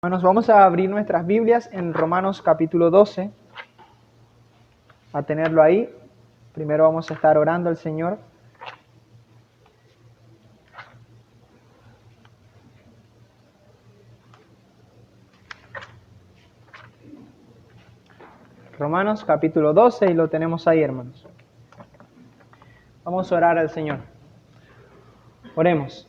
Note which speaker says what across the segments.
Speaker 1: Hermanos, vamos a abrir nuestras Biblias en Romanos capítulo 12, a tenerlo ahí. Primero vamos a estar orando al Señor. Romanos capítulo 12 y lo tenemos ahí, hermanos. Vamos a orar al Señor. Oremos.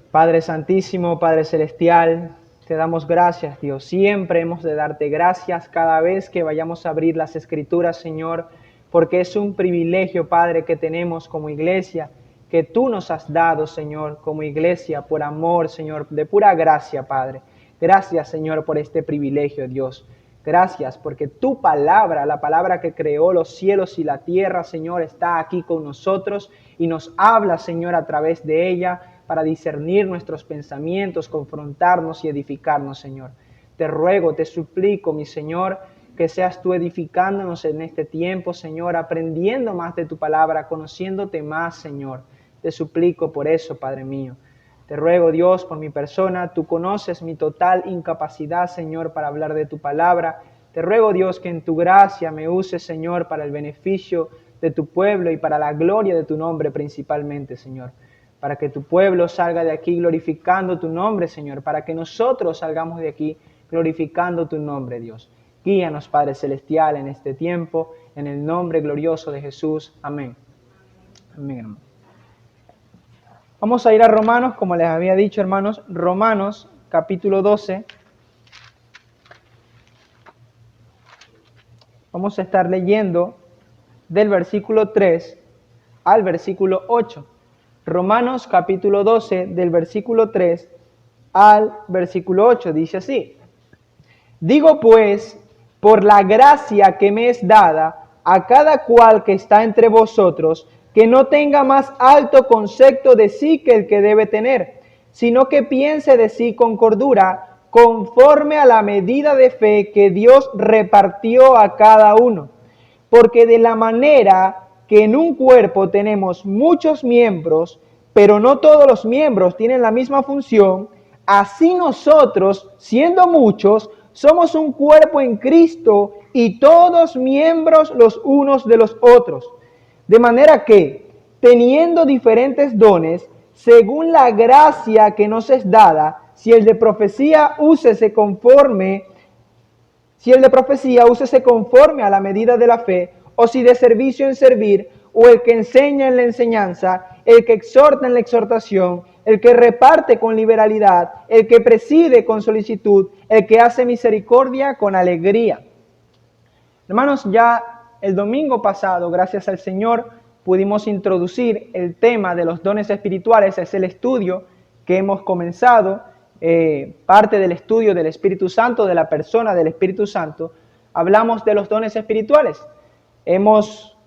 Speaker 1: Padre Santísimo, Padre Celestial, te damos gracias, Dios. Siempre hemos de darte gracias cada vez que vayamos a abrir las Escrituras, Señor, porque es un privilegio, Padre, que tenemos como iglesia, que tú nos has dado, Señor, como iglesia, por amor, Señor, de pura gracia, Padre. Gracias, Señor, por este privilegio, Dios. Gracias, porque tu palabra, la palabra que creó los cielos y la tierra, Señor, está aquí con nosotros y nos habla, Señor, a través de ella, para discernir nuestros pensamientos, confrontarnos y edificarnos, Señor. Te ruego, te suplico, mi Señor, que seas tú edificándonos en este tiempo, Señor, aprendiendo más de tu palabra, conociéndote más, Señor. Te suplico por eso, Padre mío. Te ruego, Dios, por mi persona, tú conoces mi total incapacidad, Señor, para hablar de tu palabra. Te ruego, Dios, que en tu gracia me uses, Señor, para el beneficio de tu pueblo y para la gloria de tu nombre principalmente, Señor. Para que tu pueblo salga de aquí glorificando tu nombre, Señor, para que nosotros salgamos de aquí glorificando tu nombre, Dios. Guíanos, Padre Celestial, en este tiempo, en el nombre glorioso de Jesús. Amén. Amén, hermano. Vamos a ir a Romanos, como les había dicho, hermanos, Romanos capítulo 12. Vamos a estar leyendo del versículo 3 al versículo 8. Romanos capítulo 12, del versículo 3 al versículo 8, dice así: Digo pues, por la gracia que me es dada, a cada cual que está entre vosotros, que no tenga más alto concepto de sí que el que debe tener, sino que piense de sí con cordura, conforme a la medida de fe que Dios repartió a cada uno. Porque de la manera que en un cuerpo tenemos muchos miembros, pero no todos los miembros tienen la misma función, así nosotros, siendo muchos, somos un cuerpo en Cristo y todos miembros los unos de los otros. De manera que, teniendo diferentes dones, según la gracia que nos es dada, si el de profecía úsese conforme a la medida de la fe, o si de servicio en servir, o el que enseña en la enseñanza, el que exhorta en la exhortación, el que reparte con liberalidad, el que preside con solicitud, el que hace misericordia con alegría. Hermanos, ya el domingo pasado, gracias al Señor, pudimos introducir el tema de los dones espirituales. Es el estudio que hemos comenzado, parte del estudio del Espíritu Santo, de la persona del Espíritu Santo. Hablamos de los dones espirituales.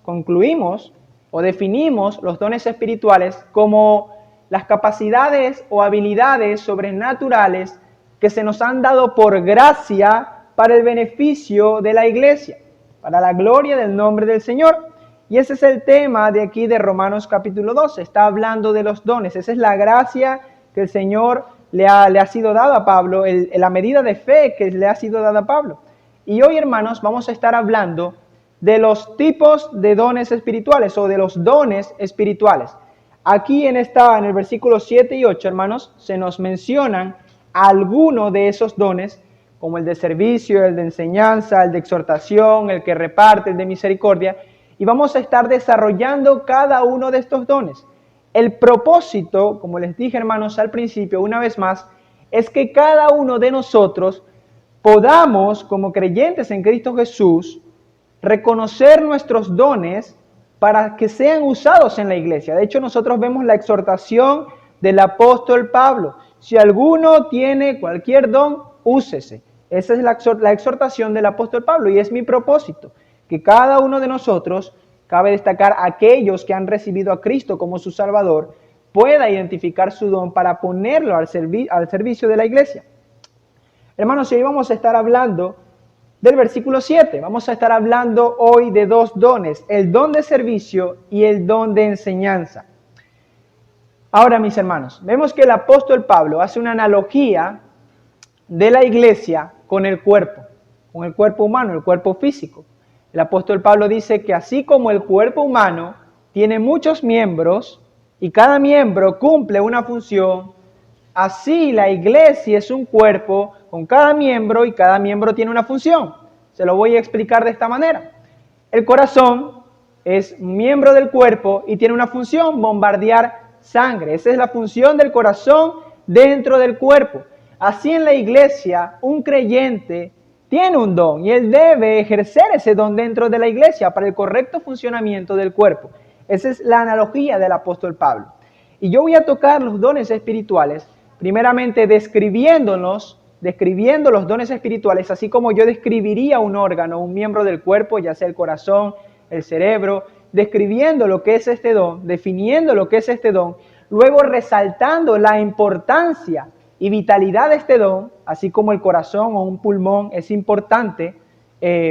Speaker 1: Concluimos o definimos los dones espirituales como las capacidades o habilidades sobrenaturales que se nos han dado por gracia para el beneficio de la iglesia, para la gloria del nombre del Señor. Y ese es el tema de aquí de Romanos capítulo 12. Está hablando de los dones. Esa es la gracia que el Señor le ha sido dada a Pablo, la medida de fe que le ha sido dada a Pablo. Y hoy, hermanos, vamos a estar hablando de los tipos de dones espirituales o de los dones espirituales. Aquí en el versículo 7 y 8, hermanos, se nos mencionan algunos de esos dones, como el de servicio, el de enseñanza, el de exhortación, el que reparte, el de misericordia, y vamos a estar desarrollando cada uno de estos dones. El propósito, como les dije, hermanos, al principio, una vez más, es que cada uno de nosotros podamos, como creyentes en Cristo Jesús, reconocer nuestros dones para que sean usados en la iglesia. De hecho, nosotros vemos la exhortación del apóstol Pablo. Si alguno tiene cualquier don, úsese. Esa es la exhortación del apóstol Pablo y es mi propósito, que cada uno de nosotros, cabe destacar aquellos que han recibido a Cristo como su Salvador, pueda identificar su don para ponerlo al servicio de la iglesia. Hermanos, hoy vamos a estar hablando del versículo 7. Vamos a estar hablando hoy de 2 dones, el don de servicio y el don de enseñanza. Ahora, mis hermanos, vemos que el apóstol Pablo hace una analogía de la iglesia con el cuerpo humano, el cuerpo físico. El apóstol Pablo dice que así como el cuerpo humano tiene muchos miembros y cada miembro cumple una función, así la iglesia es un cuerpo con cada miembro y cada miembro tiene una función. Se lo voy a explicar de esta manera. El corazón es miembro del cuerpo y tiene una función, bombardear sangre. Esa es la función del corazón dentro del cuerpo. Así en la iglesia, un creyente tiene un don y él debe ejercer ese don dentro de la iglesia para el correcto funcionamiento del cuerpo. Esa es la analogía del apóstol Pablo. Y yo voy a tocar los dones espirituales, primeramente describiendo los dones espirituales, así como yo describiría un órgano, un miembro del cuerpo, ya sea el corazón, el cerebro, describiendo lo que es este don, definiendo lo que es este don, luego resaltando la importancia y vitalidad de este don, así como el corazón o un pulmón es importante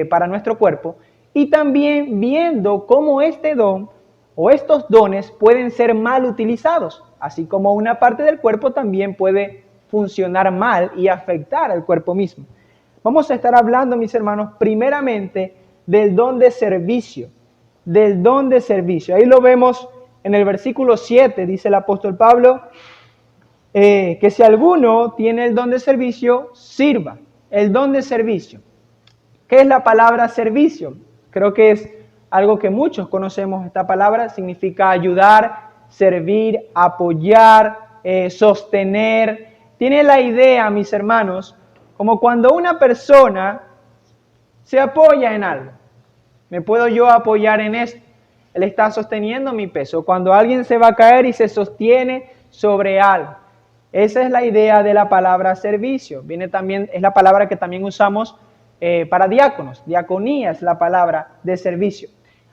Speaker 1: para nuestro cuerpo, y también viendo cómo este don o estos dones pueden ser mal utilizados, así como una parte del cuerpo también puede funcionar mal y afectar al cuerpo mismo. Vamos a estar hablando, mis hermanos, primeramente del don de servicio, Ahí lo vemos en el versículo 7, dice el apóstol Pablo, que si alguno tiene el don de servicio, sirva. El don de servicio. ¿Qué es la palabra servicio? Creo que es algo que muchos conocemos. Esta palabra significa ayudar, servir, apoyar, sostener. Tiene la idea, mis hermanos, como cuando una persona se apoya en algo. ¿Me puedo yo apoyar en esto? Él está sosteniendo mi peso. Cuando alguien se va a caer y se sostiene sobre algo. Esa es la idea de la palabra servicio. Es la palabra que también usamos para diáconos. Diaconía es la palabra de servicio.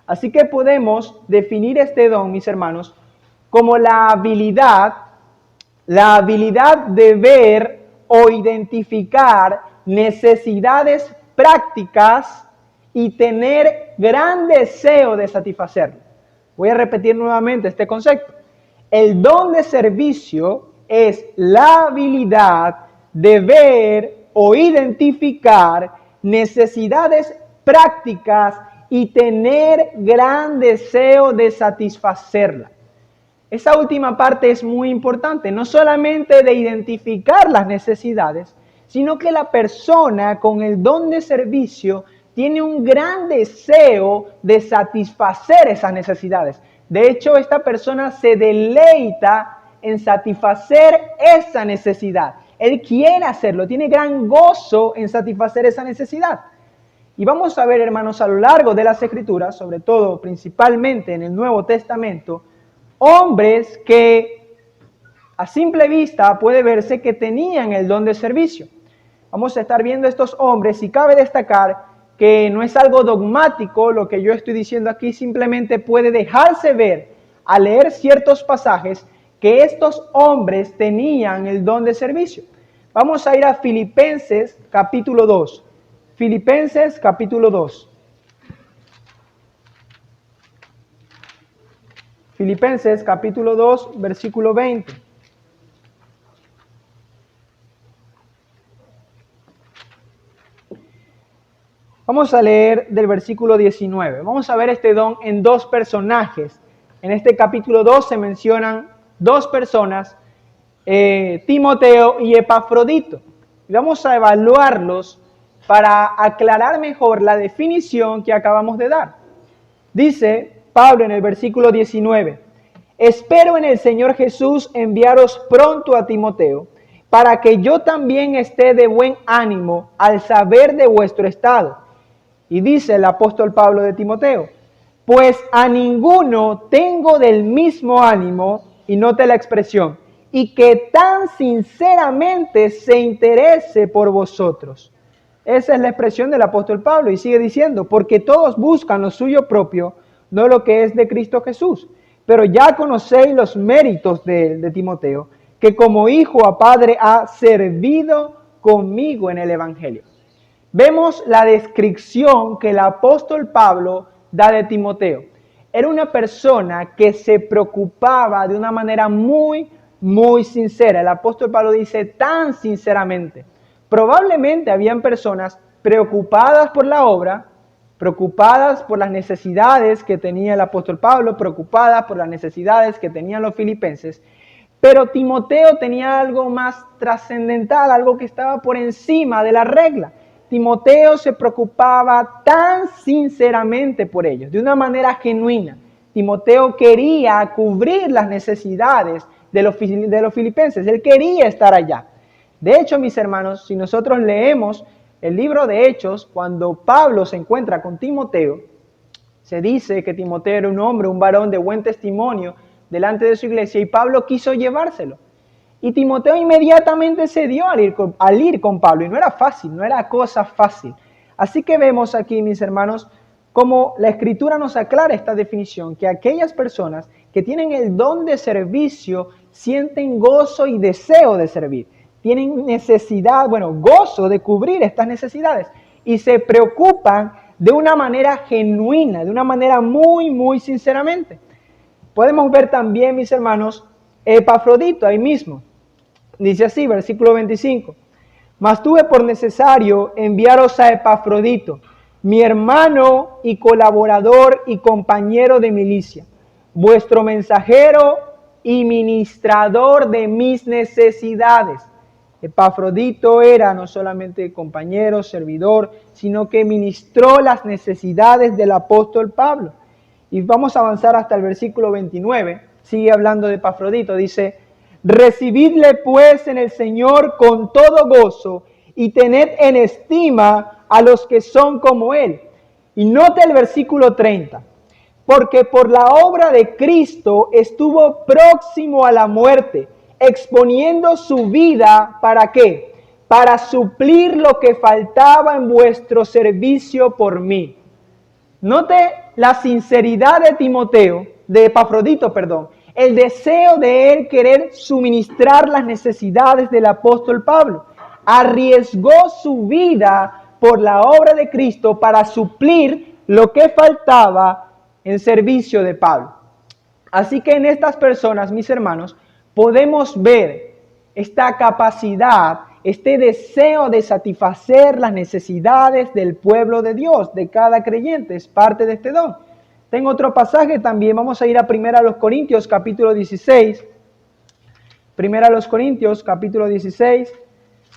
Speaker 1: Así que podemos definir este don, mis hermanos, como la habilidad de ver o identificar necesidades prácticas y tener gran deseo de satisfacerlo. Voy a repetir nuevamente este concepto. El don de servicio es la habilidad de ver o identificar necesidades prácticas y tener gran deseo de satisfacerla. Esa última parte es muy importante, no solamente de identificar las necesidades, sino que la persona con el don de servicio tiene un gran deseo de satisfacer esas necesidades. De hecho, esta persona se deleita en satisfacer esa necesidad. Él quiere hacerlo, tiene gran gozo en satisfacer esa necesidad. Y vamos a ver, hermanos, a lo largo de las Escrituras, sobre todo, principalmente en el Nuevo Testamento, hombres que a simple vista puede verse que tenían el don de servicio. Vamos a estar viendo estos hombres y cabe destacar que no es algo dogmático lo que yo estoy diciendo aquí, simplemente puede dejarse ver al leer ciertos pasajes que estos hombres tenían el don de servicio. Vamos a ir a Filipenses capítulo 2. Filipenses capítulo 2. Filipenses capítulo 2, versículo 20. Vamos a leer del versículo 19. Vamos a ver este don en dos personajes. En este capítulo 2 se mencionan dos personas, Timoteo y Epafrodito. Y vamos a evaluarlos para aclarar mejor la definición que acabamos de dar. Dice Pablo en el versículo 19, espero en el Señor Jesús enviaros pronto a Timoteo, para que yo también esté de buen ánimo al saber de vuestro estado. Y dice el apóstol Pablo de Timoteo, pues a ninguno tengo del mismo ánimo, y note la expresión, y que tan sinceramente se interese por vosotros. Esa es la expresión del apóstol Pablo, y sigue diciendo, porque todos buscan lo suyo propio, no lo que es de Cristo Jesús. Pero ya conocéis los méritos de Timoteo, que como hijo a padre ha servido conmigo en el Evangelio. Vemos la descripción que el apóstol Pablo da de Timoteo. era una persona que se preocupaba de una manera muy sincera. El apóstol Pablo dice tan sinceramente. Probablemente habían personas preocupadas por la obra, preocupadas por las necesidades que tenía el apóstol Pablo, preocupadas por las necesidades que tenían los filipenses, pero Timoteo tenía algo más trascendental, algo que estaba por encima de la regla. Timoteo se preocupaba tan sinceramente por ellos, de una manera genuina. Timoteo quería cubrir las necesidades de los filipenses, él quería estar allá. De hecho, mis hermanos, si nosotros leemos el libro de Hechos, cuando Pablo se encuentra con Timoteo, se dice que Timoteo era un hombre, un varón de buen testimonio delante de su iglesia, y Pablo quiso llevárselo. Y Timoteo inmediatamente cedió al ir con Pablo, y no era fácil, no era cosa fácil. Así que vemos aquí, mis hermanos, como la Escritura nos aclara esta definición, que aquellas personas que tienen el don de servicio sienten gozo y deseo de servir. Tienen necesidad, gozo de cubrir estas necesidades y se preocupan de una manera genuina, de una manera muy sinceramente. Podemos ver también, mis hermanos, Epafrodito ahí mismo. Dice así, versículo 25. Mas tuve por necesario enviaros a Epafrodito, mi hermano y colaborador y compañero de milicia, vuestro mensajero y ministrador de mis necesidades. Epafrodito era no solamente compañero, servidor, sino que ministró las necesidades del apóstol Pablo. Y vamos a avanzar hasta el versículo 29, sigue hablando de Epafrodito, dice, recibidle pues en el Señor con todo gozo y tened en estima a los que son como él. Y note el versículo 30, porque por la obra de Cristo estuvo próximo a la muerte, exponiendo su vida, ¿para qué? Para suplir lo que faltaba en vuestro servicio por mí. Note la sinceridad de Timoteo, de Epafrodito, el deseo de él querer suministrar las necesidades del apóstol Pablo. Arriesgó su vida por la obra de Cristo para suplir lo que faltaba en servicio de Pablo. Así que en estas personas, mis hermanos, podemos ver esta capacidad, este deseo de satisfacer las necesidades del pueblo de Dios, de cada creyente, es parte de este don. Tengo otro pasaje también, vamos a ir a 1 Corintios capítulo 16. 1 Corintios capítulo 16,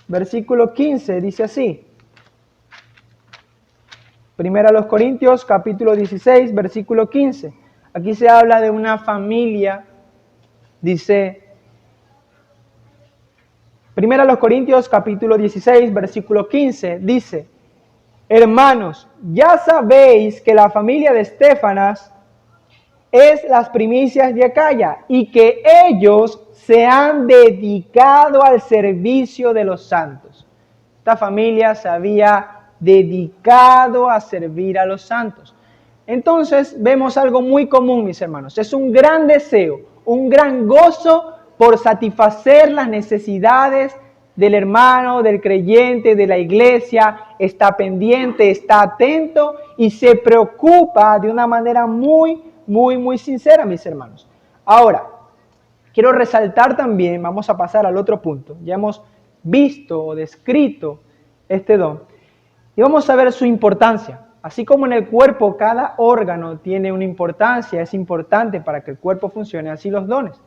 Speaker 1: versículo 15, dice así. 1 Corintios capítulo 16, versículo 15. Aquí se habla de una familia, dice, 1 Corintios capítulo 16, versículo 15, dice, hermanos, ya sabéis que la familia de Estéfanas es las primicias de Acaya y que ellos se han dedicado al servicio de los santos. Esta familia se había dedicado a servir a los santos. Entonces vemos algo muy común, mis hermanos. Es un gran deseo, un gran gozo por satisfacer las necesidades del hermano, del creyente, de la iglesia. Está pendiente, está atento y se preocupa de una manera muy sincera, mis hermanos. Ahora, quiero resaltar también, vamos a pasar al otro punto. Ya hemos visto o descrito este don y vamos a ver su importancia. Así como en el cuerpo cada órgano tiene una importancia, es importante para que el cuerpo funcione, así los dones.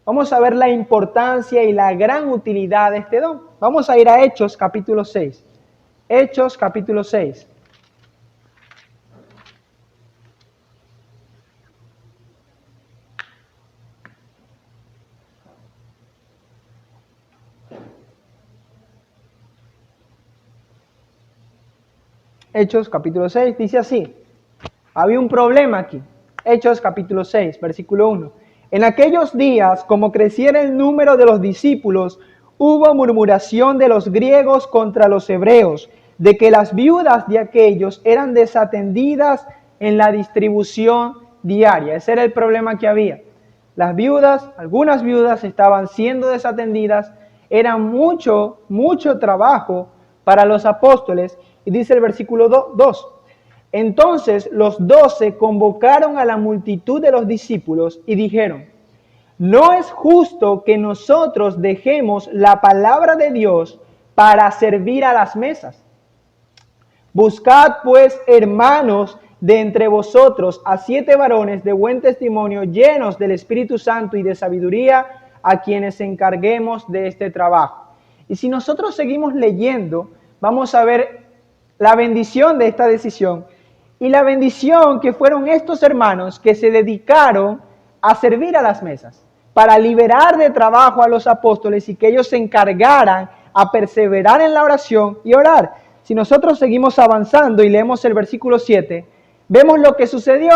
Speaker 1: Vamos a ver la importancia y la gran utilidad de este don. Vamos a ir a Hechos capítulo 6. Hechos capítulo 6. Hechos capítulo 6 dice así. Había un problema aquí. Hechos capítulo 6, versículo 1. En aquellos días, como creciera el número de los discípulos, hubo murmuración de los griegos contra los hebreos, de que las viudas de aquellos eran desatendidas en la distribución diaria. Ese era el problema que había. Las viudas, algunas viudas estaban siendo desatendidas, era mucho trabajo para los apóstoles. Y dice el versículo 2, Entonces los 12 convocaron a la multitud de los discípulos y dijeron: no es justo que nosotros dejemos la palabra de Dios para servir a las mesas. Buscad pues, hermanos, de entre vosotros a 7 varones de buen testimonio, llenos del Espíritu Santo y de sabiduría, a quienes encarguemos de este trabajo. Y si nosotros seguimos leyendo, vamos a ver la bendición de esta decisión y la bendición que fueron estos hermanos que se dedicaron a servir a las mesas, para liberar de trabajo a los apóstoles y que ellos se encargaran a perseverar en la oración y orar. Si nosotros seguimos avanzando y leemos el versículo 7, vemos lo que sucedió.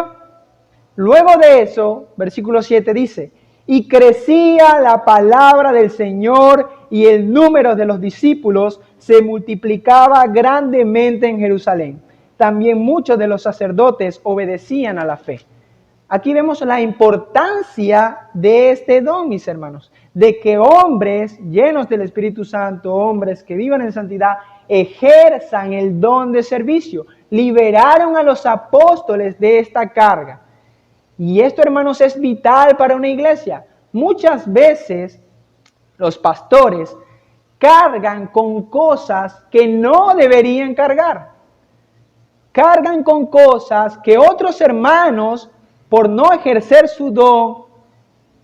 Speaker 1: Luego de eso, versículo 7 dice: y crecía la palabra del Señor y el número de los discípulos se multiplicaba grandemente en Jerusalén. También muchos de los sacerdotes obedecían a la fe. Aquí vemos la importancia de este don, mis hermanos, de que hombres llenos del Espíritu Santo, hombres que vivan en santidad, ejerzan el don de servicio. Liberaron a los apóstoles de esta carga. Y esto, hermanos, es vital para una iglesia. Muchas veces los pastores cargan con cosas que no deberían cargar. Cargan con cosas que otros hermanos, por no ejercer su don,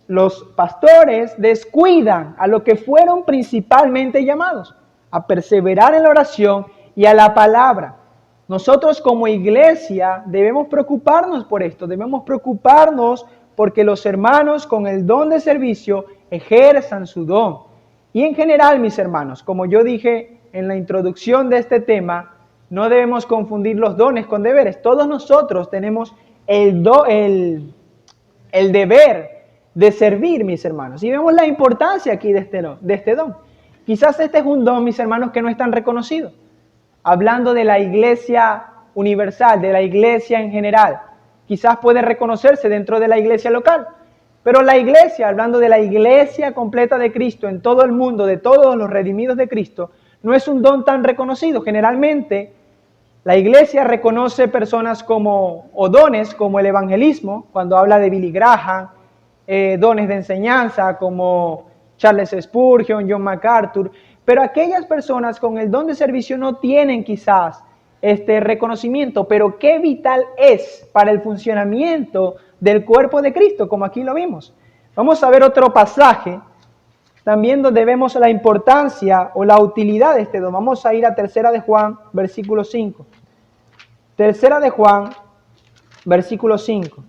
Speaker 1: los pastores descuidan a lo que fueron principalmente llamados, a perseverar en la oración y a la palabra. Nosotros como iglesia debemos preocuparnos por esto, debemos preocuparnos porque los hermanos con el don de servicio ejerzan su don. Y en general, mis hermanos, como yo dije en la introducción de este tema, no debemos confundir los dones con deberes. Todos nosotros tenemos el deber de servir, mis hermanos. Y vemos la importancia aquí de este don. Quizás este es un don, mis hermanos, que no es tan reconocido. Hablando de la iglesia universal, de la iglesia en general, quizás puede reconocerse dentro de la iglesia local. Pero la iglesia, hablando de la iglesia completa de Cristo en todo el mundo, de todos los redimidos de Cristo, no es un don tan reconocido. Generalmente, la iglesia reconoce personas o dones como el evangelismo, cuando habla de Billy Graham, dones de enseñanza como Charles Spurgeon, John MacArthur, pero aquellas personas con el don de servicio no tienen quizás este reconocimiento, pero qué vital es para el funcionamiento del cuerpo de Cristo, como aquí lo vimos. Vamos a ver otro pasaje, también donde vemos la importancia o la utilidad de este don. Vamos a ir a 3 de Juan, versículo 5. 3 de Juan, versículo 5.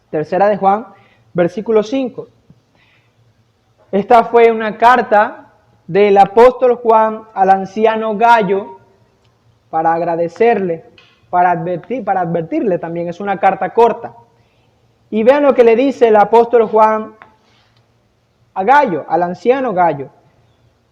Speaker 1: Tercera de Juan, versículo 5. Esta fue una carta del apóstol Juan al anciano Gallo para agradecerle, para advertirle también. Es una carta corta. Y vean lo que le dice el apóstol Juan a Gallo, al anciano Gallo.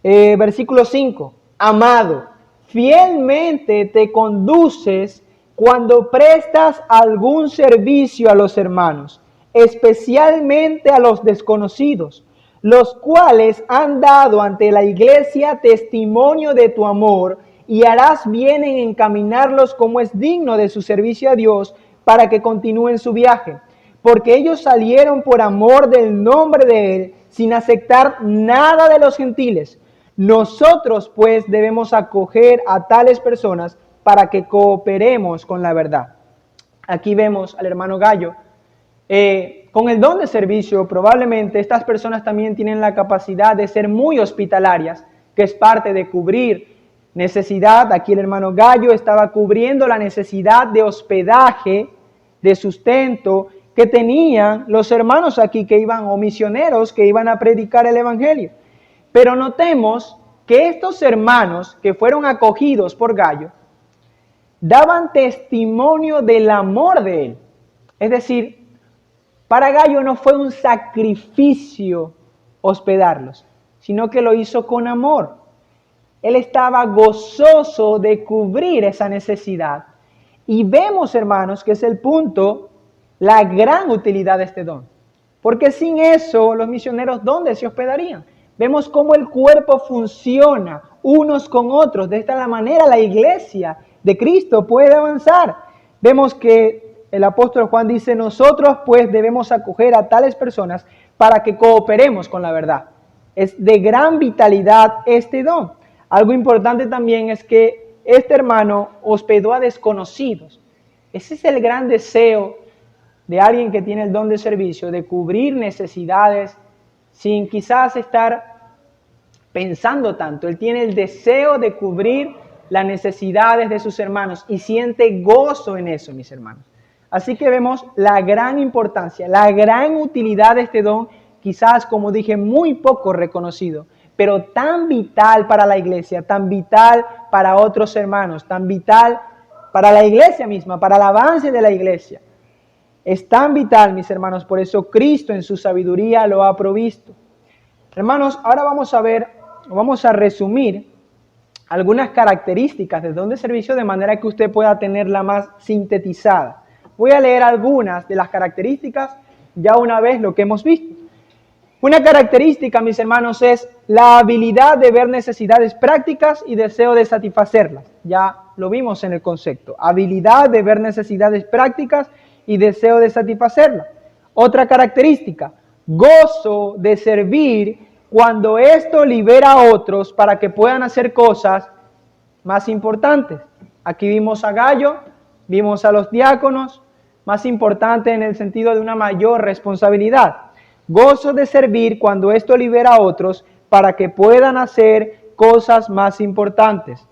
Speaker 1: Versículo 5. Amado, fielmente te conduces cuando prestas algún servicio a los hermanos, especialmente a los desconocidos, los cuales han dado ante la iglesia testimonio de tu amor, y harás bien en encaminarlos como es digno de su servicio a Dios, para que continúen su viaje. Porque ellos salieron por amor del nombre de Él, sin aceptar nada de los gentiles. Nosotros, pues, debemos acoger a tales personas para que cooperemos con la verdad. Aquí vemos al hermano Gallo. Con el don de servicio, probablemente estas personas también tienen la capacidad de ser muy hospitalarias, que es parte de cubrir necesidad. Aquí el hermano Gallo estaba cubriendo la necesidad de hospedaje, de sustento que tenían los hermanos aquí que iban, o misioneros que iban a predicar el evangelio. Pero notemos que estos hermanos que fueron acogidos por Gallo daban testimonio del amor de él. Es decir, para Gallo no fue un sacrificio hospedarlos, sino que lo hizo con amor. Él estaba gozoso de cubrir esa necesidad. Y vemos, hermanos, que es el punto la gran utilidad de este don. Porque sin eso, los misioneros, ¿dónde se hospedarían? Vemos cómo el cuerpo funciona unos con otros. De esta manera la iglesia de Cristo puede avanzar. Vemos que el apóstol Juan dice, nosotros pues debemos acoger a tales personas para que cooperemos con la verdad. Es de gran vitalidad este don. Algo importante también es que este hermano hospedó a desconocidos. Ese es el gran deseo de alguien que tiene el don de servicio, de cubrir necesidades sin quizás estar pensando tanto. Él tiene el deseo de cubrir las necesidades de sus hermanos y siente gozo en eso, mis hermanos. Así que vemos la gran importancia, la gran utilidad de este don, quizás, como dije, muy poco reconocido, pero tan vital para la iglesia, tan vital para otros hermanos, tan vital para la iglesia misma, para el avance de la iglesia. Es tan vital, mis hermanos, por eso Cristo en su sabiduría lo ha provisto. Hermanos, ahora vamos a resumir algunas características del don de servicio de manera que usted pueda tenerla más sintetizada. Voy a leer algunas de las características ya una vez lo que hemos visto. Una característica, mis hermanos, es la habilidad de ver necesidades prácticas y deseo de satisfacerlas. Ya lo vimos en el concepto. Habilidad de ver necesidades prácticas y deseo de satisfacerlas. Otra característica, gozo de servir cuando esto libera a otros para que puedan hacer cosas más importantes. Aquí vimos a Gallo, vimos a los diáconos, más importante en el sentido de una mayor responsabilidad. Gozo de servir cuando esto libera a otros para que puedan hacer cosas más importantes.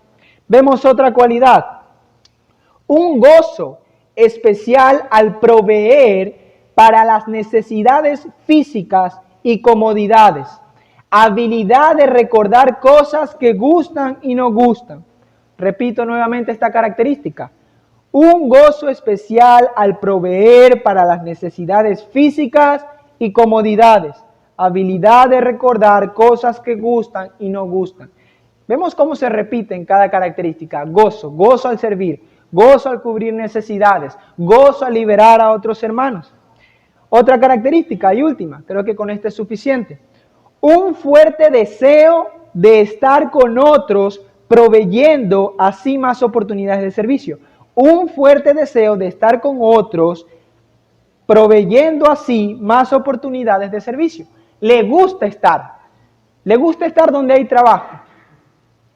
Speaker 1: Vemos otra cualidad, un gozo especial al proveer para las necesidades físicas y comodidades. Habilidad de recordar cosas que gustan y no gustan. Repito nuevamente esta característica. Un gozo especial al proveer para las necesidades físicas y comodidades. Habilidad de recordar cosas que gustan y no gustan. Vemos cómo se repite en cada característica. Gozo, gozo al servir, gozo al cubrir necesidades, gozo al liberar a otros hermanos. Otra característica y última, creo que con esta es suficiente. Un fuerte deseo de estar con otros, proveyendo así más oportunidades de servicio. Un fuerte deseo de estar con otros, proveyendo así más oportunidades de servicio. Le gusta estar donde hay trabajo.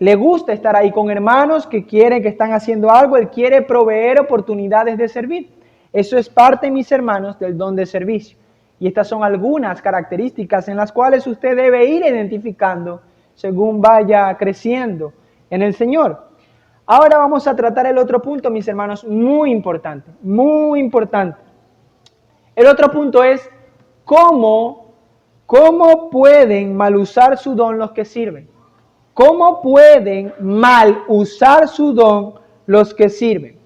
Speaker 1: Le gusta estar ahí con hermanos que quieren, que están haciendo algo. Él quiere proveer oportunidades de servir. Eso es parte, mis hermanos, del don de servicio. Y estas son algunas características en las cuales usted debe ir identificando según vaya creciendo en el Señor. Ahora vamos a tratar el otro punto, mis hermanos, muy importante, muy importante. El otro punto es cómo pueden mal usar su don los que sirven. ¿Cómo pueden mal usar su don los que sirven?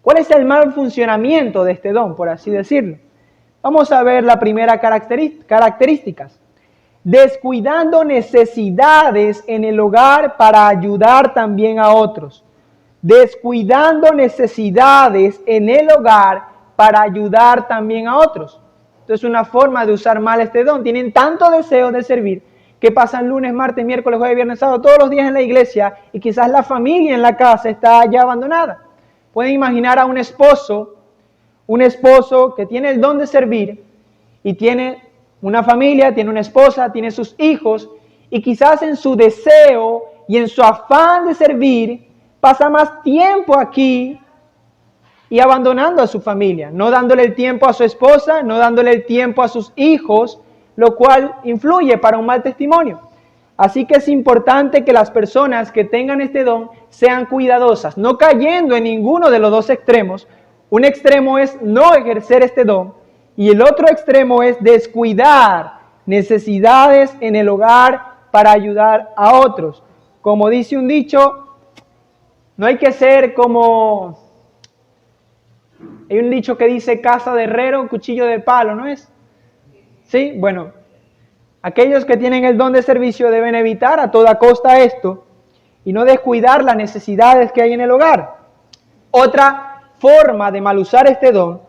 Speaker 1: ¿Cuál es el mal funcionamiento de este don, por así decirlo? Vamos a ver la primera características. Descuidando necesidades en el hogar para ayudar también a otros. Descuidando necesidades en el hogar para ayudar también a otros. Entonces, una forma de usar mal este don. Tienen tanto deseo de servir que pasan lunes, martes, miércoles, jueves, viernes, sábado, todos los días en la iglesia y quizás la familia en la casa está ya abandonada. Pueden imaginar a un esposo que tiene el don de servir y tiene una familia, tiene una esposa, tiene sus hijos y quizás en su deseo y en su afán de servir pasa más tiempo aquí y abandonando a su familia, no dándole el tiempo a su esposa, no dándole el tiempo a sus hijos, lo cual influye para un mal testimonio. Así que es importante que las personas que tengan este don sean cuidadosas, no cayendo en ninguno de los dos extremos. Un extremo es no ejercer este don y el otro extremo es descuidar necesidades en el hogar para ayudar a otros. Como dice un dicho, no hay que ser como... Hay un dicho que dice casa de herrero, cuchillo de palo, ¿no es? Sí, bueno, aquellos que tienen el don de servicio deben evitar a toda costa esto y no descuidar las necesidades que hay en el hogar. Otra forma de mal usar este don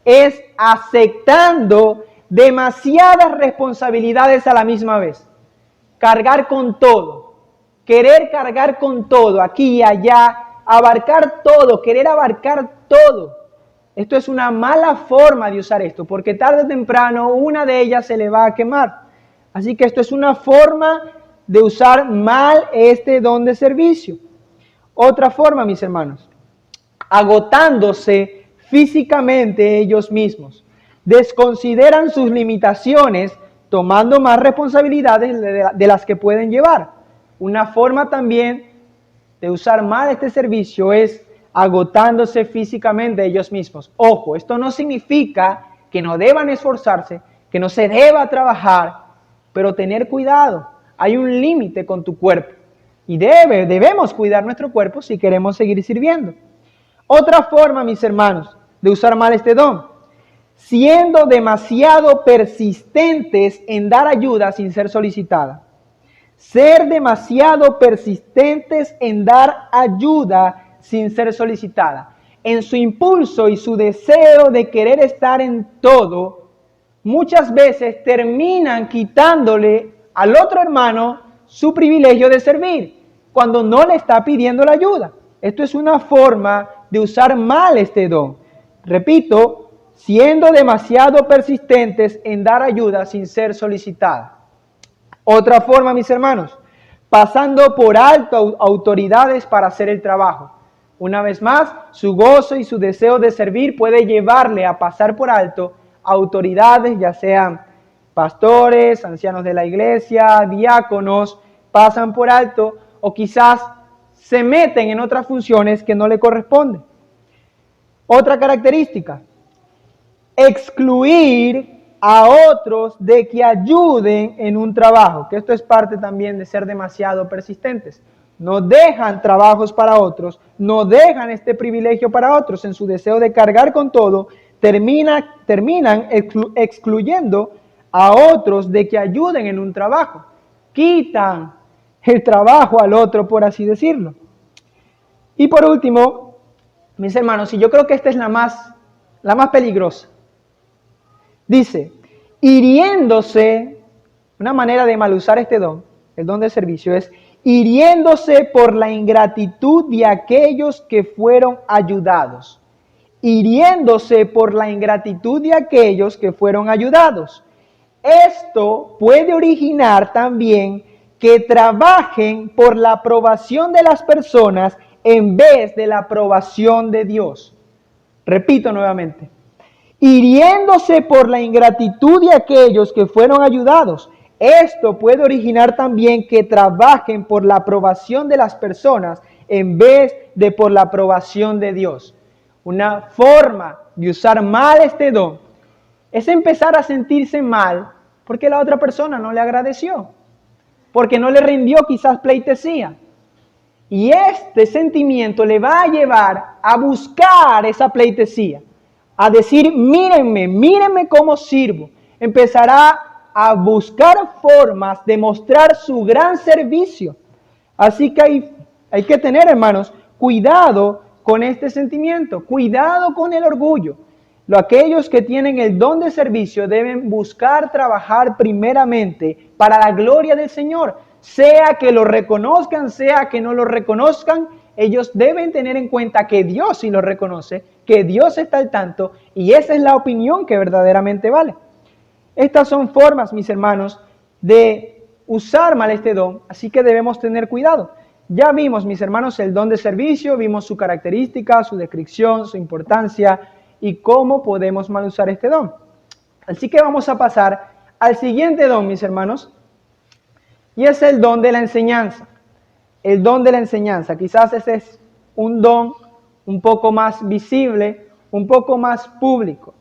Speaker 1: es aceptando demasiadas responsabilidades a la misma vez. Cargar con todo, querer cargar con todo, aquí y allá, abarcar todo, querer abarcar todo. Esto es una mala forma de usar esto, porque tarde o temprano una de ellas se le va a quemar. Así que esto es una forma de usar mal este don de servicio. Otra forma, mis hermanos, agotándose físicamente ellos mismos. Desconsideran sus limitaciones, tomando más responsabilidades de las que pueden llevar. Una forma también de usar mal este servicio es agotándose físicamente ellos mismos. Ojo, esto no significa que no deban esforzarse, que no se deba trabajar, pero tener cuidado. Hay un límite con tu cuerpo y debemos cuidar nuestro cuerpo si queremos seguir sirviendo. Otra forma, mis hermanos, de usar mal este don, siendo demasiado persistentes en dar ayuda sin ser solicitada. Ser demasiado persistentes en dar ayuda sin ser solicitada. En su impulso y su deseo de querer estar en todo, muchas veces terminan quitándole al otro hermano su privilegio de servir, cuando no le está pidiendo la ayuda. Esto es una forma de usar mal este don. Repito, siendo demasiado persistentes en dar ayuda sin ser solicitada. Otra forma, mis hermanos, pasando por alto autoridades para hacer el trabajo. Una vez más, su gozo y su deseo de servir puede llevarle a pasar por alto autoridades, ya sean pastores, ancianos de la iglesia, diáconos, pasan por alto o quizás se meten en otras funciones que no le corresponden. Otra característica, excluir a otros de que ayuden en un trabajo, que esto es parte también de ser demasiado persistentes. No dejan trabajos para otros, no dejan este privilegio para otros. En su deseo de cargar con todo, terminan excluyendo a otros de que ayuden en un trabajo. Quitan el trabajo al otro, por así decirlo. Y por último, mis hermanos, y yo creo que esta es la más peligrosa. Dice, hiriéndose, una manera de mal usar este don, el don de servicio, es hiriéndose por la ingratitud de aquellos que fueron ayudados. Hiriéndose por la ingratitud de aquellos que fueron ayudados. Esto puede originar también que trabajen por la aprobación de las personas en vez de la aprobación de Dios. Repito nuevamente. Hiriéndose por la ingratitud de aquellos que fueron ayudados. Esto puede originar también que trabajen por la aprobación de las personas en vez de por la aprobación de Dios. Una forma de usar mal este don es empezar a sentirse mal porque la otra persona no le agradeció, porque no le rindió quizás pleitesía. Y este sentimiento le va a llevar a buscar esa pleitesía, a decir, mírenme cómo sirvo. Empezará a buscar formas de mostrar su gran servicio. Así que hay que tener, hermanos, cuidado con este sentimiento, cuidado con el orgullo. Aquellos que tienen el don de servicio deben buscar trabajar primeramente para la gloria del Señor. Sea que lo reconozcan, sea que no lo reconozcan, ellos deben tener en cuenta que Dios sí lo reconoce, que Dios está al tanto y esa es la opinión que verdaderamente vale. Estas son formas, mis hermanos, de usar mal este don, así que debemos tener cuidado. Ya vimos, mis hermanos, el don de servicio, vimos su característica, su descripción, su importancia y cómo podemos mal usar este don. Así que vamos a pasar al siguiente don, mis hermanos, y es el don de la enseñanza. El don de la enseñanza, quizás ese es un don un poco más visible, un poco más público.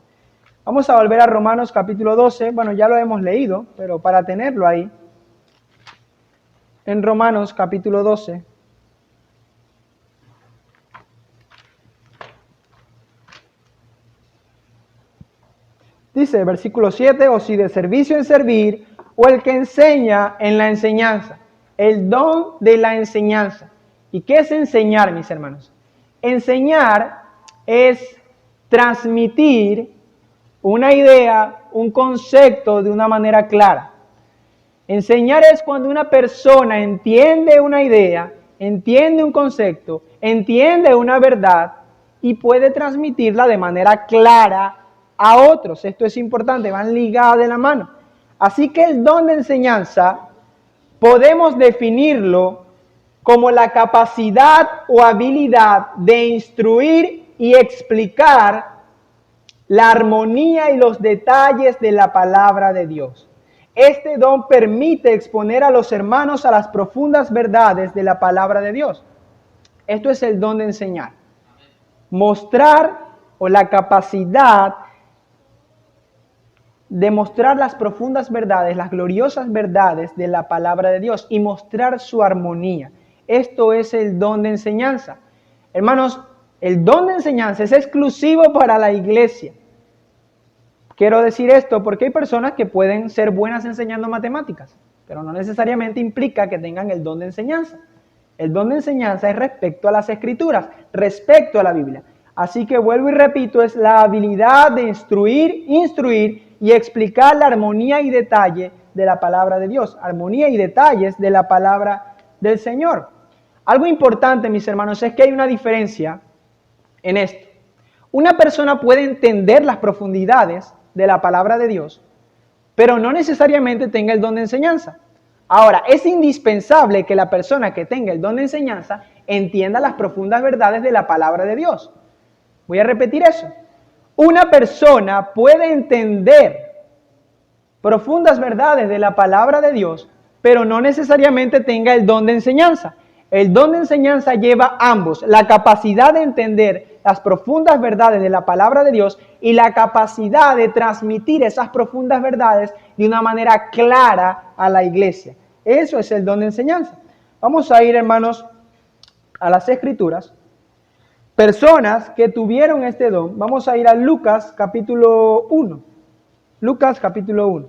Speaker 1: Vamos a volver a Romanos capítulo 12, bueno, ya lo hemos leído, pero para tenerlo ahí, en Romanos capítulo 12. Dice, versículo 7, o si de servicio en servir, o el que enseña en la enseñanza. El don de la enseñanza. ¿Y qué es enseñar, mis hermanos? Enseñar es transmitir una idea, un concepto de una manera clara. Enseñar es cuando una persona entiende una idea, entiende un concepto, entiende una verdad y puede transmitirla de manera clara a otros. Esto es importante, van ligadas de la mano. Así que el don de enseñanza podemos definirlo como la capacidad o habilidad de instruir y explicar la armonía y los detalles de la palabra de Dios. Este don permite exponer a los hermanos a las profundas verdades de la palabra de Dios. Esto es el don de enseñar. Mostrar o la capacidad de mostrar las profundas verdades, las gloriosas verdades de la palabra de Dios y mostrar su armonía. Esto es el don de enseñanza. Hermanos, el don de enseñanza es exclusivo para la iglesia. Quiero decir esto porque hay personas que pueden ser buenas enseñando matemáticas, pero no necesariamente implica que tengan el don de enseñanza. El don de enseñanza es respecto a las Escrituras, respecto a la Biblia. Así que vuelvo y repito, es la habilidad de instruir y explicar la armonía y detalle de la palabra de Dios, armonía y detalles de la palabra del Señor. Algo importante, mis hermanos, es que hay una diferencia en esto. Una persona puede entender las profundidades de la palabra de Dios, pero no necesariamente tenga el don de enseñanza. Ahora, es indispensable que la persona que tenga el don de enseñanza entienda las profundas verdades de la palabra de Dios. Voy a repetir eso. Una persona puede entender profundas verdades de la palabra de Dios, pero no necesariamente tenga el don de enseñanza. El don de enseñanza lleva ambos, la capacidad de entender las profundas verdades de la palabra de Dios y la capacidad de transmitir esas profundas verdades de una manera clara a la iglesia. Eso es el don de enseñanza. Vamos a ir, hermanos, a las Escrituras. Personas que tuvieron este don. Vamos a ir a Lucas capítulo 1. Lucas capítulo 1.